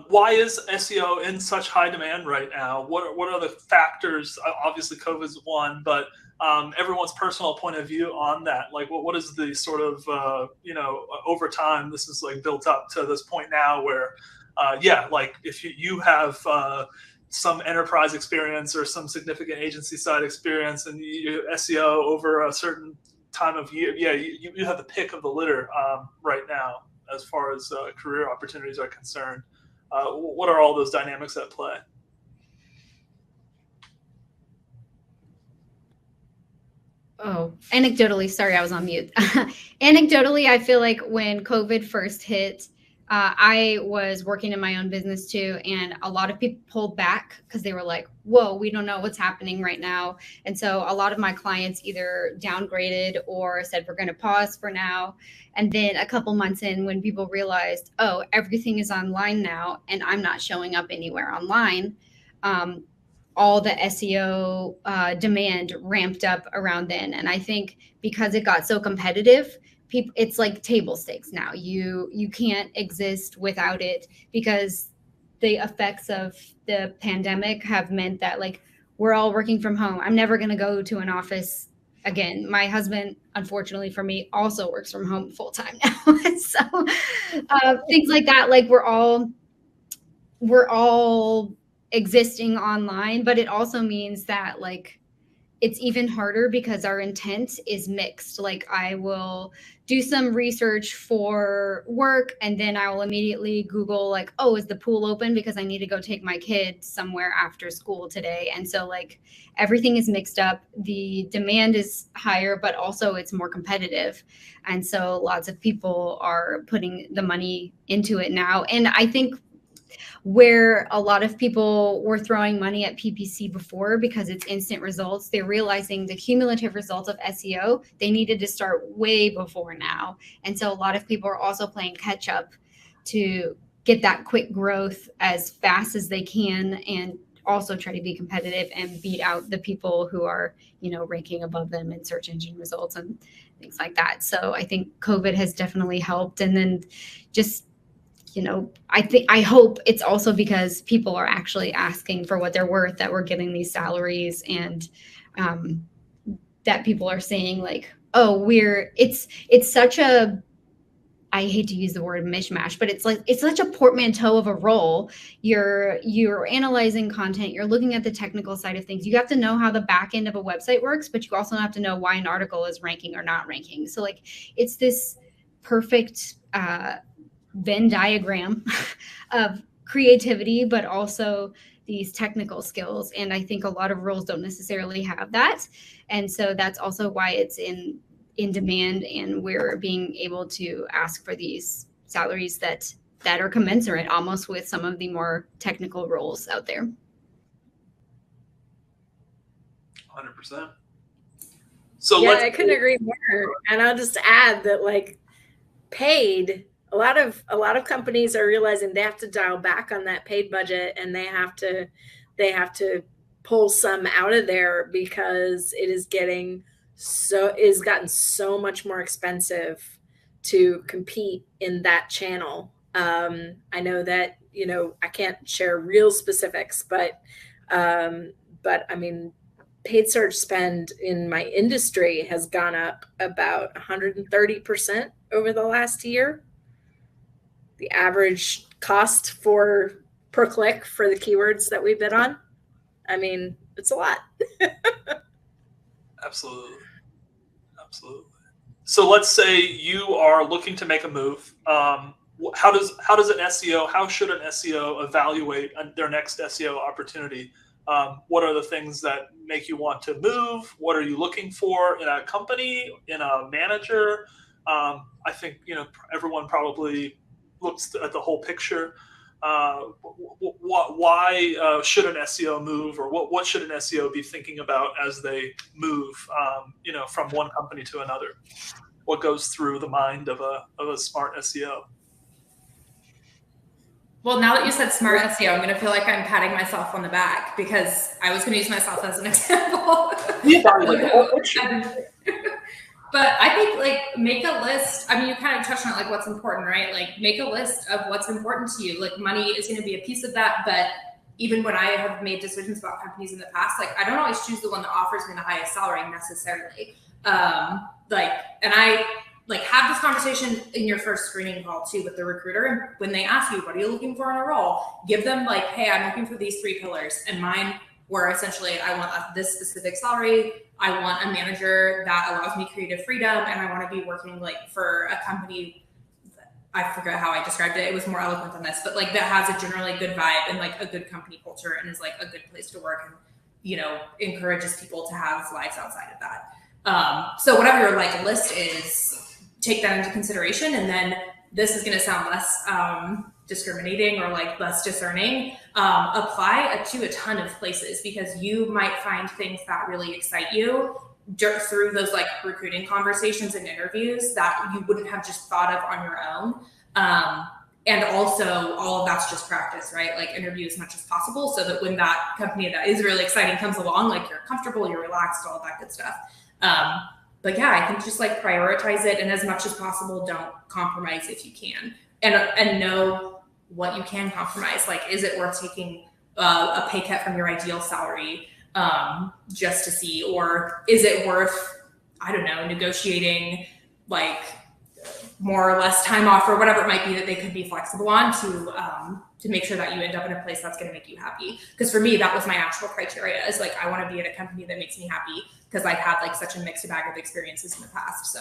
Why is SEO in such high demand right now? What are the factors? Obviously COVID is one, but everyone's personal point of view on that. What is the sort of, over time, this is built up to this point now where, if you have some enterprise experience or some significant agency side experience and you SEO over a certain time of year, you have the pick of the litter right now as far as career opportunities are concerned. What are all those dynamics at play? Oh, anecdotally, sorry, I was on mute. Anecdotally, I feel like when COVID first hit, I was working in my own business too, and a lot of people pulled back because they were like, whoa, we don't know what's happening right now. And so a lot of my clients either downgraded or said, we're going to pause for now. And then a couple months in, when people realized, oh, everything is online now and I'm not showing up anywhere online, all the SEO demand ramped up around then. And I think because it got so competitive, it's like table stakes now. You can't exist without it, because the effects of the pandemic have meant that we're all working from home. I'm never going to go to an office again. My husband, unfortunately for me, also works from home full time now. So things like that, we're all existing online, but it also means that it's even harder because our intent is mixed. I will do some research for work and then I will immediately Google oh, is the pool open, because I need to go take my kid somewhere after school today. And so everything is mixed up. The demand is higher, but also it's more competitive. And so lots of people are putting the money into it now. And I think where a lot of people were throwing money at PPC before because it's instant results, they're realizing the cumulative results of SEO, they needed to start way before now. And so a lot of people are also playing catch up to get that quick growth as fast as they can, and also try to be competitive and beat out the people who are, ranking above them in search engine results and things like that. So I think COVID has definitely helped. And then just I hope it's also because people are actually asking for what they're worth, that we're getting these salaries, and that people are saying oh, it's such a, I hate to use the word mishmash, but it's such a portmanteau of a role. You're analyzing content, you're looking at the technical side of things. You have to know how the back end of a website works, but you also have to know why an article is ranking or not ranking. So it's this perfect Venn diagram of creativity, but also these technical skills. And I think a lot of roles don't necessarily have that. And so that's also why it's in in demand, and we're being able to ask for these salaries that are commensurate almost with some of the more technical roles out there. 100%. So yeah, I couldn't agree more. And I'll just add that, like, paid, a lot of companies are realizing they have to dial back on that paid budget, and they have to pull some out of there because it is gotten so much more expensive to compete in that channel. I know that, I can't share real specifics, but I mean, paid search spend in my industry has gone up about 130% over the last year. The average cost per click for the keywords that we bid on, I mean, it's a lot. Absolutely. So let's say you are looking to make a move. How should an SEO evaluate their next SEO opportunity? What are the things that make you want to move? What are you looking for in a company, in a manager? I think, everyone probably looks at the whole picture. Why should an SEO move, or what should an SEO be thinking about as they move, from one company to another? What goes through the mind of a smart SEO? Well, now that you said smart SEO, I'm going to feel like I'm patting myself on the back, because I was going to use myself as an example. But I think, like, make a list. I mean, you kind of touched on, like, what's important, right? Like, make a list of what's important to you. Like, money is going to be a piece of that. But even when I have made decisions about companies in the past, like, I don't always choose the one that offers me the highest salary necessarily. And I have this conversation in your first screening call too with the recruiter. When they ask you, what are you looking for in a role? Give them, like, hey, I'm looking for these 3 pillars. And mine were essentially, I want this specific salary. I want a manager that allows me creative freedom. And I want to be working, like, for a company, I forget how I described it. It was more eloquent than this, but, like, that has a generally good vibe and, like, a good company culture and is, like, a good place to work and, encourages people to have lives outside of that. So whatever your, like, list is, take that into consideration. And then this is going to sound less discriminating or, like, less discerning. Apply to a ton of places, because you might find things that really excite you through those, like, recruiting conversations and interviews that you wouldn't have just thought of on your own. And also, all of that's just practice, right? Like, interview as much as possible so that when that company that is really exciting comes along, like, you're comfortable, you're relaxed, all that good stuff. But yeah, I think just, like, prioritize it, and as much as possible, don't compromise if you can, and know what you can compromise. Like, is it worth taking a pay cut from your ideal salary just to see, or is it worth, I don't know, negotiating, like, more or less time off or whatever it might be that they could be flexible on to make sure that you end up in a place that's going to make you happy. Because for me, that was my actual criteria, is, like, I want to be at a company that makes me happy, because I've had, like, such a mixed bag of experiences in the past. So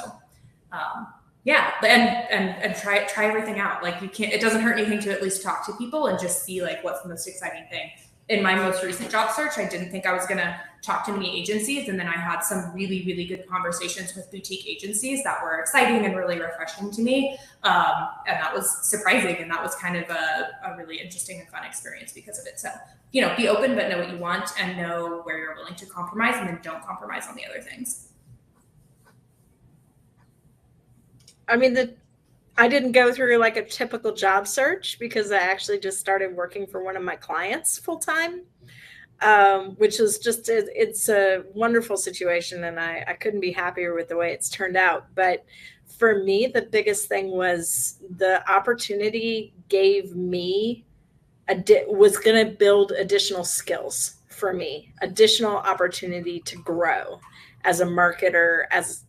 yeah, and try everything out. Like, it doesn't hurt anything to at least talk to people and just see, like, what's the most exciting thing. In my most recent job search, I didn't think I was going to talk to many agencies. And then I had some really, really good conversations with boutique agencies that were exciting and really refreshing to me. And that was surprising. And that was kind of a really interesting and fun experience because of it. So, be open, but know what you want and know where you're willing to compromise, and then don't compromise on the other things. I mean, I didn't go through, like, a typical job search, because I actually just started working for one of my clients full time, which is just, it's a wonderful situation. And I couldn't be happier with the way it's turned out. But for me, the biggest thing was the opportunity gave me was going to build additional skills for me, additional opportunity to grow as a marketer, as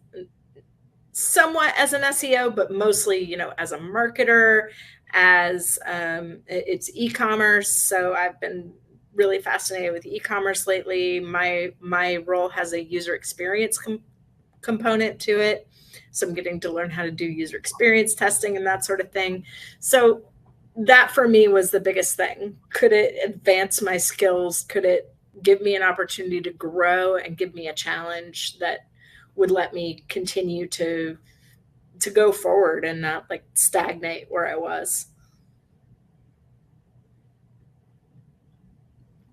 somewhat as an SEO, but mostly, as a marketer, as it's e-commerce. So I've been really fascinated with e-commerce lately. My role has a user experience component to it. So I'm getting to learn how to do user experience testing and that sort of thing. So that for me was the biggest thing. Could it advance my skills? Could it give me an opportunity to grow and give me a challenge that would let me continue to go forward and not like stagnate where I was.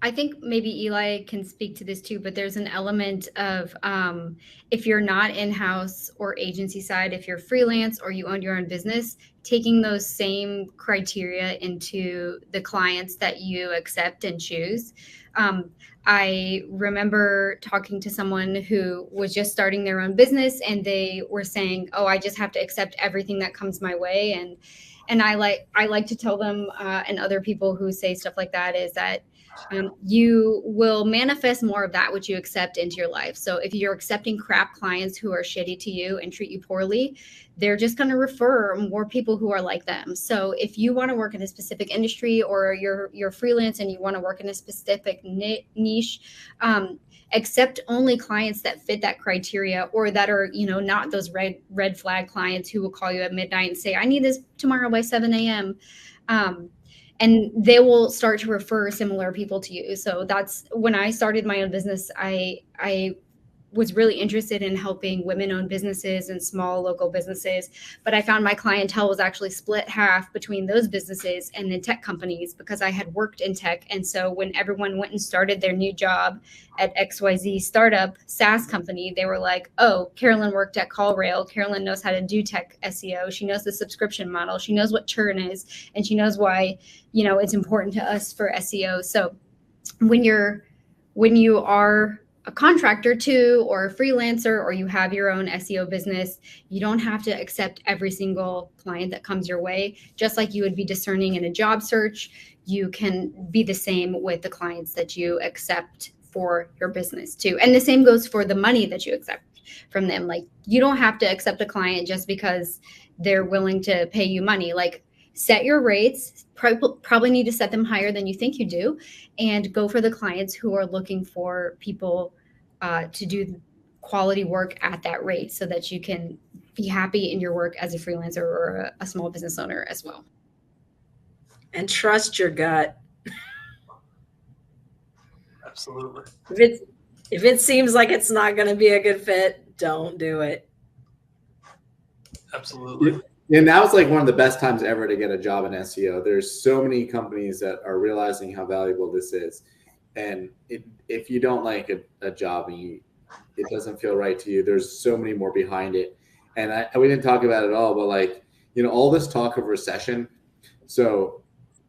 I think maybe Eli can speak to this too, but there's an element of if you're not in-house or agency side, if you're freelance or you own your own business, taking those same criteria into the clients that you accept and choose. I remember talking to someone who was just starting their own business, and they were saying, "Oh, I just have to accept everything that comes my way." And I like to tell them and other people who say stuff like that is that you will manifest more of that which you accept into your life. So if you're accepting crap clients who are shitty to you and treat you poorly, they're just going to refer more people who are like them. So if you want to work in a specific industry, or you're freelance and you want to work in a specific niche, accept only clients that fit that criteria, or that are, not those red flag clients who will call you at midnight and say, "I need this tomorrow by 7 a.m." And they will start to refer similar people to you. So that's when I started my own business. I was really interested in helping women-owned businesses and small local businesses, but I found my clientele was actually split half between those businesses and the tech companies, because I had worked in tech. And so when everyone went and started their new job at XYZ startup SaaS company, they were like, "Oh, Carolyn worked at CallRail. Carolyn knows how to do tech SEO. She knows the subscription model. She knows what churn is, and she knows why, it's important to us for SEO." So when you are a contractor too, or a freelancer, or you have your own SEO business, you don't have to accept every single client that comes your way. Just like you would be discerning in a job search, you can be the same with the clients that you accept for your business too. And the same goes for the money that you accept from them. Like, you don't have to accept a client just because they're willing to pay you money. Like, set your rates, probably need to set them higher than you think you do, and go for the clients who are looking for people to do quality work at that rate, so that you can be happy in your work as a freelancer or a small business owner as well. And trust your gut. Absolutely. If it seems like it's not going to be a good fit, don't do it. Absolutely. And now's like one of the best times ever to get a job in SEO. There's so many companies that are realizing how valuable this is. And if you don't like a job and it doesn't feel right to you, there's so many more behind it. And we didn't talk about it at all, but all this talk of recession. So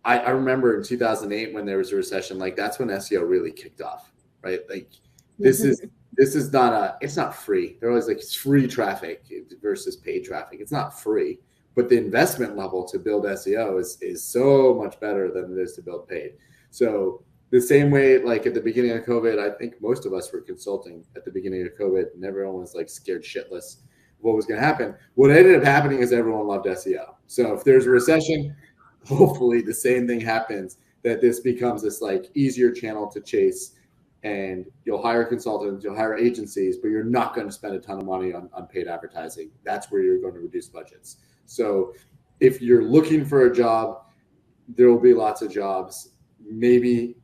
I remember in 2008 when there was a recession, like that's when SEO really kicked off, right? Like this is not it's not free. They're always like, it's free traffic versus paid traffic. It's not free, but the investment level to build SEO is so much better than it is to build paid. So the same way, like at the beginning of COVID, I think most of us were consulting at the beginning of COVID, and everyone was like scared shitless what was going to happen. What ended up happening is everyone loved SEO. So if there's a recession, hopefully the same thing happens, that this becomes this like easier channel to chase, and you'll hire consultants, you'll hire agencies, but you're not going to spend a ton of money on paid advertising. That's where you're going to reduce budgets. So if you're looking for a job, there will be lots of jobs. Maybe,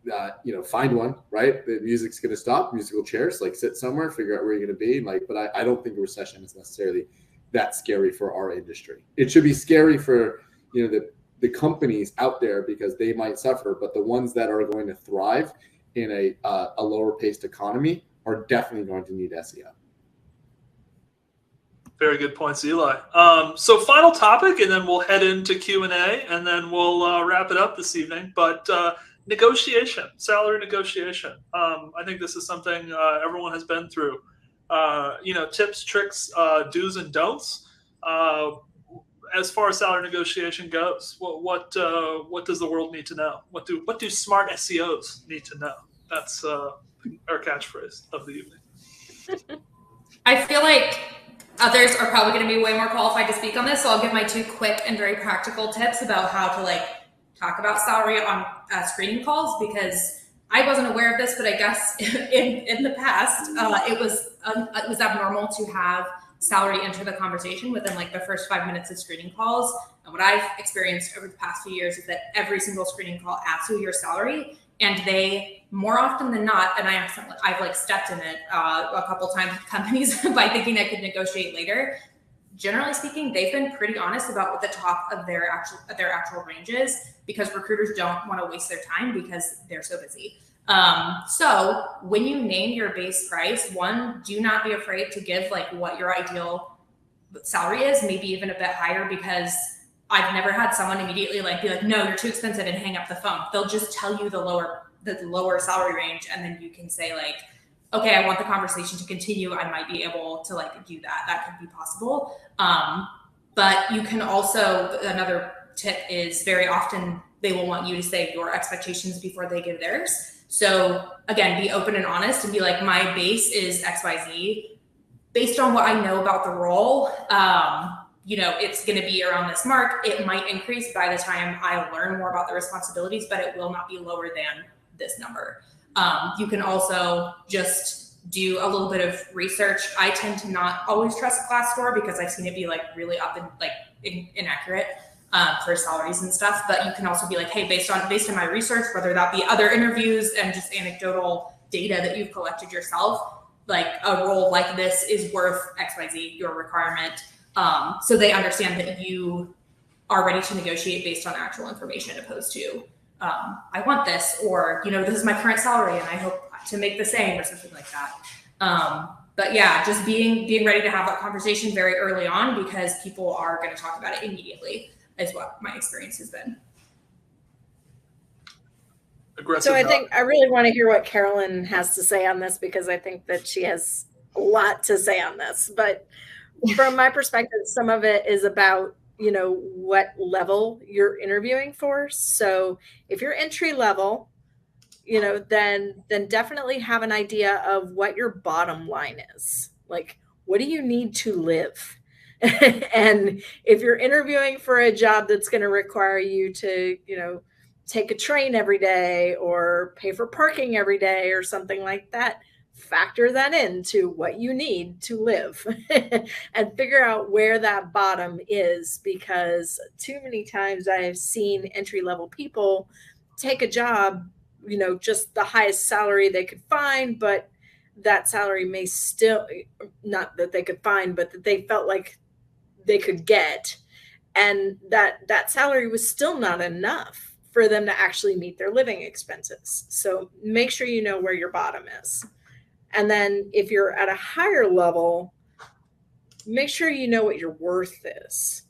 find one, right? The music's going to stop, musical chairs, like sit somewhere, figure out where you're going to be. But I don't think a recession is necessarily that scary for our industry. It should be scary for, the companies out there, because they might suffer, but the ones that are going to thrive in a lower paced economy are definitely going to need SEO. Very good points, Eli. So final topic, and then we'll head into Q&A, and then we'll wrap it up this evening. But negotiation, salary negotiation. I think this is something everyone has been through. Tips, tricks, do's and don'ts. As far as salary negotiation goes, what does the world need to know? What do smart SEOs need to know? That's our catchphrase of the evening. I feel like others are probably going to be way more qualified to speak on this, so I'll give my 2 quick and very practical tips about how to talk about salary on screening calls, because I wasn't aware of this, but I guess in the past it was abnormal to have salary enter the conversation within like the first 5 minutes of screening calls. And what I've experienced over the past few years is that every single screening call asks you your salary, and they, more often than not, and I've like stepped in it a couple times with companies by thinking I could negotiate later. Generally speaking, they've been pretty honest about what the top of their actual range is, because recruiters don't want to waste their time because they're so busy. So when you name your base price, one, do not be afraid to give like what your ideal salary is, maybe even a bit higher, because I've never had someone immediately like be like, no, you're too expensive, and hang up the phone. They'll just tell you the lower salary range, and then you can say like, okay, I want the conversation to continue. I might be able to like do that. That could be possible. But you can also, another tip is very often they will want you to say your expectations before they give theirs. So again, be open and honest and be like, my base is XYZ. Based on what I know about the role, it's going to be around this mark. It might increase by the time I learn more about the responsibilities, but it will not be lower than this number. You can also just do a little bit of research. I tend to not always trust Glassdoor because I've seen it be like really up and like inaccurate for salaries and stuff. But you can also be like, hey, based on my research, whether that be other interviews and just anecdotal data that you've collected yourself, like a role like this is worth XYZ, your requirement. So they understand that you are ready to negotiate based on actual information, opposed to I want this, or this is my current salary and I hope to make the same, or something like that. But yeah, just being ready to have that conversation very early on, because people are going to talk about it immediately, is what my experience has been. Aggressive. So I think I really want to hear what Carolyn has to say on this, because I think that she has a lot to say on this. But from my perspective, some of it is about what level you're interviewing for. So if you're entry level, then definitely have an idea of what your bottom line is. Like, what do you need to live? And if you're interviewing for a job that's going to require you to, take a train every day or pay for parking every day or something like that, factor that into what you need to live and figure out where that bottom is, because too many times I have seen entry-level people take a job, just the highest salary they could find, but that salary may still, not that they could find, but that they felt like they could get. And that salary was still not enough for them to actually meet their living expenses. So make sure you know where your bottom is. And then if you're at a higher level, make sure you know what your worth is.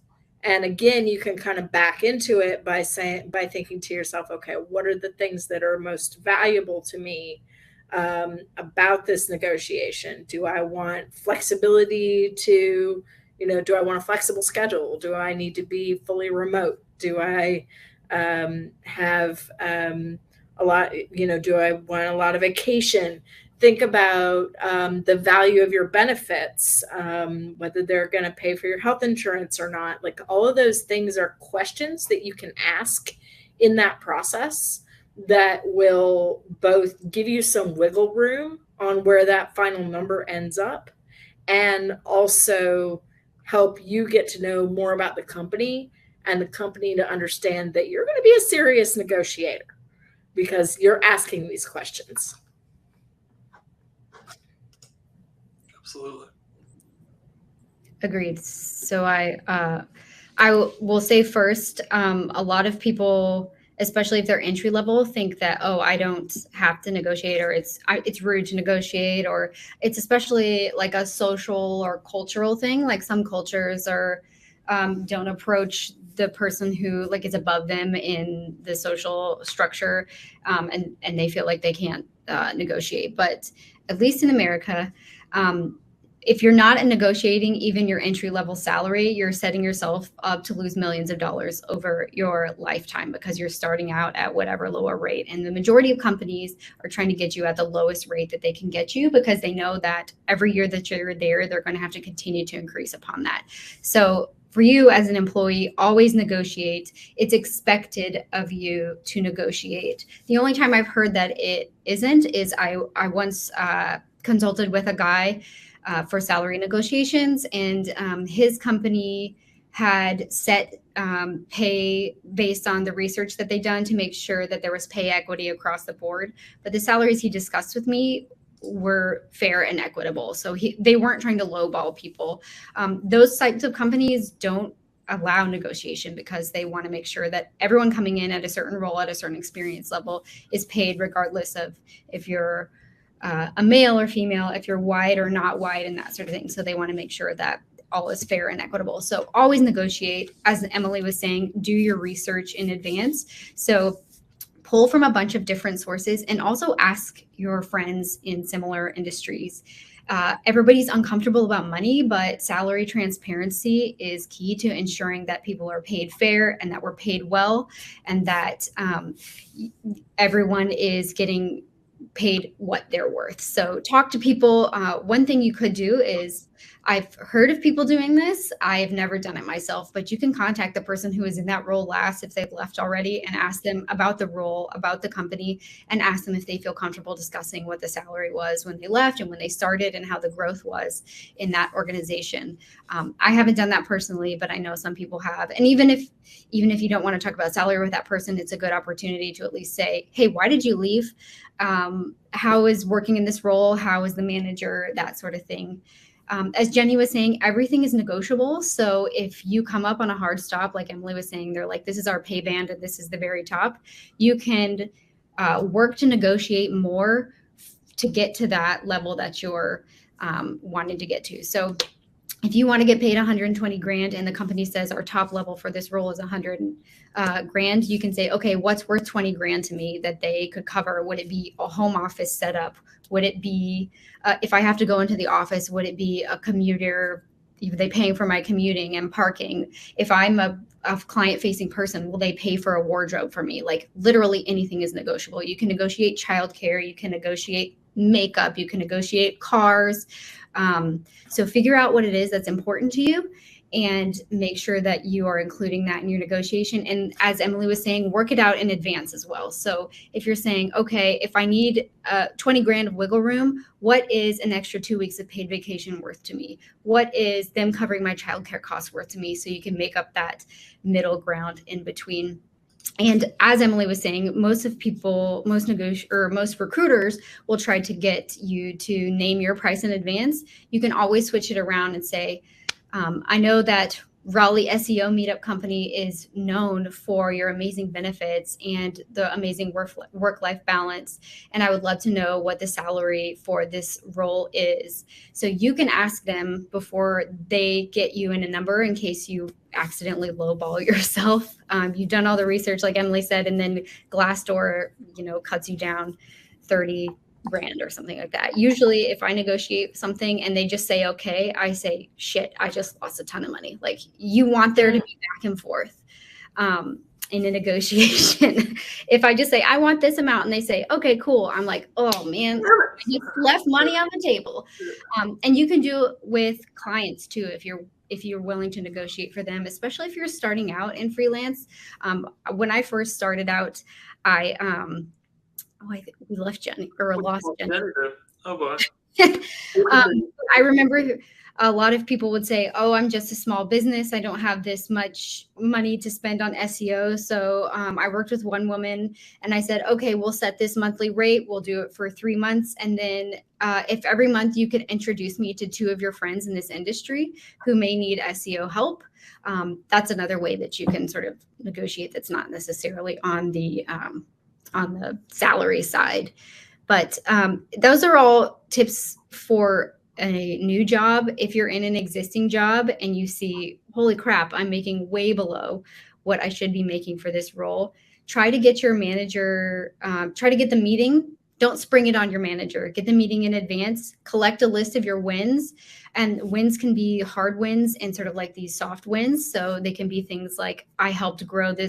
And again, you can kind of back into it by thinking to yourself, okay, what are the things that are most valuable to me about this negotiation? Do I want flexibility to, do I want a flexible schedule? Do I need to be fully remote? Do I have a lot, do I want a lot of vacation? Think about the value of your benefits, whether they're going to pay for your health insurance or not. Like, all of those things are questions that you can ask in that process that will both give you some wiggle room on where that final number ends up, and also help you get to know more about the company, and the company to understand that you're going to be a serious negotiator because you're asking these questions. Absolutely. Agreed. So I will say first, a lot of people, especially if they're entry level, think that, oh, I don't have to negotiate, or it's rude to negotiate, or it's especially like a social or cultural thing. Like, some cultures don't approach the person who like is above them in the social structure, and they feel like they can't negotiate. But at least in America, if you're not negotiating even your entry-level salary, you're setting yourself up to lose millions of dollars over your lifetime, because you're starting out at whatever lower rate. And the majority of companies are trying to get you at the lowest rate that they can get you, because they know that every year that you're there, they're going to have to continue to increase upon that. So for you as an employee, always negotiate. It's expected of you to negotiate. The only time I've heard that it isn't is I once consulted with a guy for salary negotiations, and his company had set pay based on the research that they'd done to make sure that there was pay equity across the board. But the salaries he discussed with me were fair and equitable. So they weren't trying to lowball people. Those types of companies don't allow negotiation because they want to make sure that everyone coming in at a certain role, at a certain experience level, is paid regardless of if you're a male or female, if you're white or not white, and that sort of thing. So they want to make sure that all is fair and equitable. So always negotiate. As Emily was saying, do your research in advance. So pull from a bunch of different sources, and also ask your friends in similar industries. Everybody's uncomfortable about money, but salary transparency is key to ensuring that people are paid fair and that we're paid well, and that everyone is getting paid what they're worth. So talk to people. One thing you could do is, I've heard of people doing this. I've never done it myself, but you can contact the person who is in that role last, if they've left already, and ask them about the role, about the company, and ask them if they feel comfortable discussing what the salary was when they left and when they started, and how the growth was in that organization. I haven't done that personally, but I know some people have. And even if you don't want to talk about salary with that person, it's a good opportunity to at least say, hey, why did you leave? How is working in this role? How is the manager? That sort of thing. As Jenny was saying, everything is negotiable. So if you come up on a hard stop, like Emily was saying, they're like, this is our pay band and this is the very top, you can work to negotiate more to get to that level that you're wanting to get to. So if you want to get paid 120 grand and the company says our top level for this role is 100 grand, you can say, okay, what's worth 20 grand to me that they could cover? Would it be a home office setup? Would it be, if I have to go into the office, would it be a commuter? Are they paying for my commuting and parking? If I'm a client-facing person, will they pay for a wardrobe for me? Like, literally anything is negotiable. You can negotiate childcare, you can negotiate makeup, you can negotiate cars. So figure out what it is that's important to you, and make sure that you are including that in your negotiation. And as Emily was saying, work it out in advance as well. So if you're saying, okay, if I need 20 grand of wiggle room, what is an extra 2 weeks of paid vacation worth to me? What is them covering my childcare costs worth to me? So you can make up that middle ground in between. And as Emily was saying, most recruiters will try to get you to name your price in advance. You can always switch it around and say, I know that Raleigh SEO Meetup Company is known for your amazing benefits and the amazing work-life balance, and I would love to know what the salary for this role is. So you can ask them before they get you in a number, in case you accidentally lowball yourself. You've done all the research, like Emily said, and then Glassdoor, cuts you down 30 grand or something like that. Usually if I negotiate something and they just say, okay, I say, shit, I just lost a ton of money. Like, you want there to be back and forth in a negotiation. If I just say, I want this amount, and they say, okay, cool, I'm like, oh man, I just left money on the table. And you can do it with clients too, if you're willing to negotiate for them, especially if you're starting out in freelance. When I first started out, I think we lost Jenny. Oh boy. I remember a lot of people would say, oh, I'm just a small business, I don't have this much money to spend on SEO. So I worked with one woman and I said, okay, we'll set this monthly rate. We'll do it for 3 months. And then if every month you could introduce me to 2 of your friends in this industry who may need SEO help, that's another way that you can sort of negotiate that's not necessarily on the salary side. But those are all tips for a new job. If you're in an existing job and you see, holy crap, I'm making way below what I should be making for this role, try to get your manager, try to get the meeting. Don't spring it on your manager. Get the meeting in advance. Collect a list of your wins. And wins can be hard wins and sort of like these soft wins. So they can be things like, I helped grow the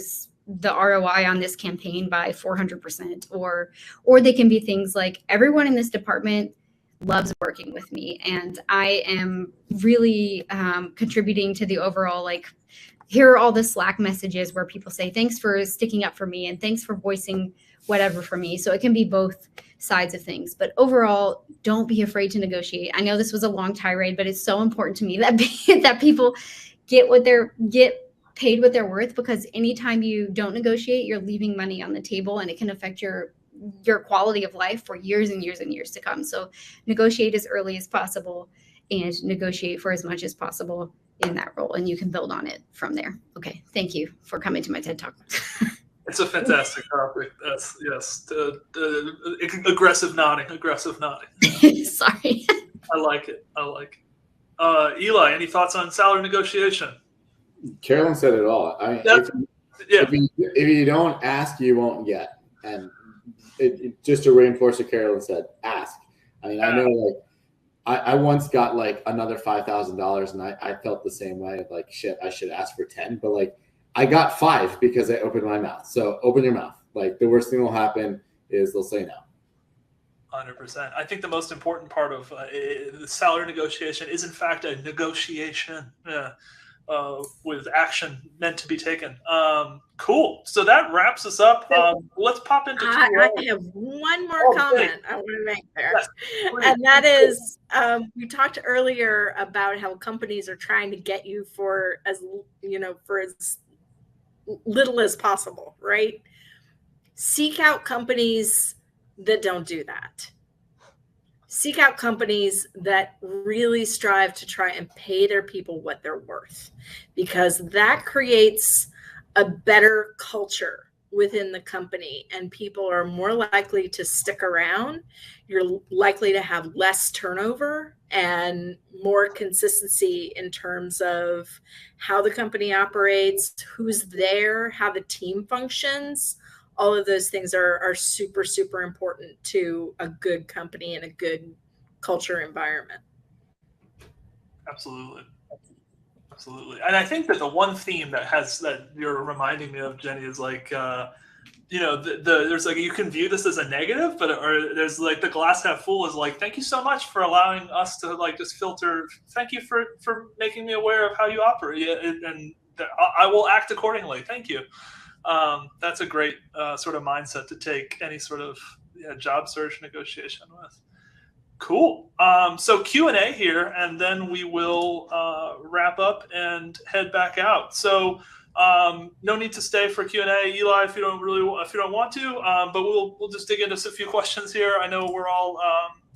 ROI on this campaign by 400%, or they can be things like, everyone in this department loves working with me and I am really contributing to the overall, like, here are all the Slack messages where people say, thanks for sticking up for me and thanks for voicing whatever for me. So it can be both sides of things. But overall, don't be afraid to negotiate. I know this was a long tirade, but it's so important to me that that people get paid what they're worth, because anytime you don't negotiate, you're leaving money on the table, and it can affect your quality of life for years and years and years to come. So negotiate as early as possible and negotiate for as much as possible in that role, and you can build on it from there. Okay. Thank you for coming to my TED Talk. It's a fantastic topic. That's yes. Aggressive nodding. Sorry. I like it. Eli, any thoughts on salary negotiation? Carolyn said it all. If you don't ask, you won't get. And just to reinforce what Carolyn said, ask. I mean, I know, like, I once got like another $5,000, and I felt the same way. Like, shit, I should ask for 10, but like, I got 5 because I opened my mouth. So open your mouth. Like, the worst thing will happen is they'll say no. 100%. I think the most important part of the salary negotiation is, in fact, a negotiation with action meant to be taken. Cool. So that wraps us up. Let's pop into I have one more comment I want to make there. Yes, and that is, we talked earlier about how companies are trying to get you for as little as possible, right? Seek out companies that don't do that. Seek out companies that really strive to try and pay their people what they're worth, because that creates a better culture within the company, and people are more likely to stick around. You're likely to have less turnover and more consistency in terms of how the company operates, who's there, how the team functions. All of those things are super, super important to a good company and a good culture environment. Absolutely. And I think that the one theme that you're reminding me of, Jenny, is like, there's like, you can view this as a negative, or there's like the glass half full is like, thank you so much for allowing us to like just filter. Thank you for making me aware of how you operate, and I will act accordingly. Thank you. That's a great sort of mindset to take any sort of job search negotiation with. Cool. So Q&A here, and then we will wrap up and head back out. So no need to stay for Q&A, Eli, if you don't want to. But we'll just dig into a few questions here. I know we're all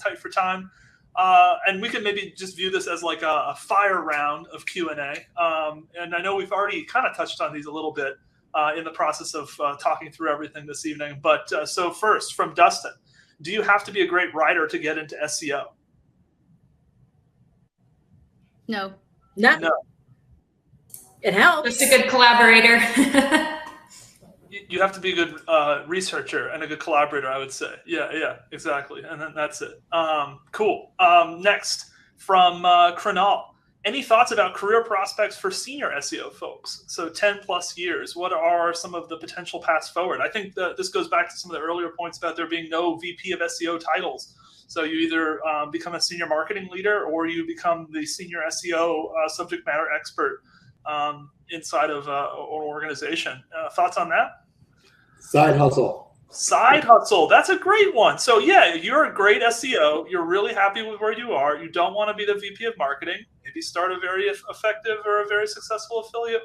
tight for time, and we can maybe just view this as like a fire round of Q&A. And I know we've already kind of touched on these a little bit in the process of talking through everything this evening. But so first, from Dustin. Do you have to be a great writer to get into SEO? No. It helps. Just a good collaborator. You have to be a good researcher and a good collaborator, I would say. Yeah, exactly. And then that's it. Cool. Next, from Cronall. Any thoughts about career prospects for senior SEO folks? So 10 plus years, what are some of the potential paths forward? I think that this goes back to some of the earlier points about there being no VP of SEO titles. So you either become a senior marketing leader, or you become the senior SEO subject matter expert inside of an organization. Thoughts on that? Side hustle. That's a great one. So yeah, you're a great SEO. You're really happy with where you are. You don't want to be the VP of marketing. Maybe start a very effective or a very successful affiliate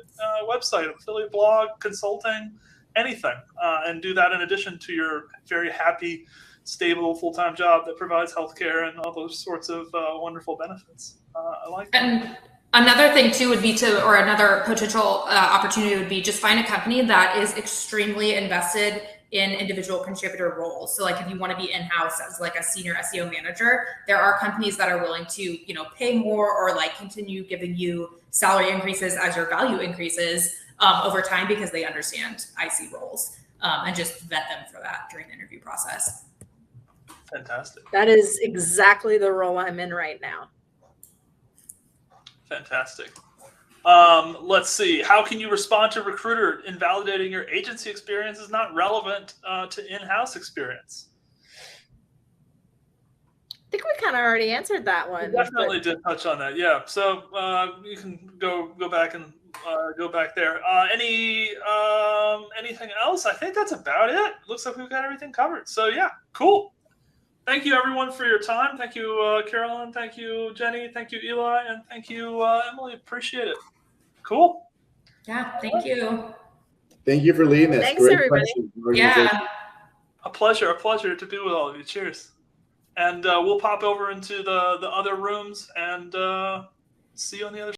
website, affiliate blog, consulting, anything. And do that in addition to your very happy, stable, full-time job that provides healthcare and all those sorts of wonderful benefits. I like that. And another thing too would be another potential opportunity would be just find a company that is extremely invested in individual contributor roles. So like if you want to be in-house as like a senior SEO manager, there are companies that are willing to, pay more or like continue giving you salary increases as your value increases over time, because they understand IC roles and just vet them for that during the interview process. Fantastic. That is exactly the role I'm in right now. Fantastic. Let's see. How can you respond to a recruiter invalidating your agency experience is not relevant to in-house experience? I think we kind of already answered that one. We definitely did touch on that. Yeah. So you can go back and go back there. Anything else? I think that's about it. Looks like we've got everything covered. So yeah, cool. Thank you everyone for your time. Thank you, Carolyn. Thank you, Jenny. Thank you, Eli, and thank you, Emily. Appreciate it. Cool. Yeah, thank you. Thank you for leading this. Thanks, Great everybody. question. Yeah. A pleasure to be with all of you. Cheers. And we'll pop over into the other rooms and see you on the other side.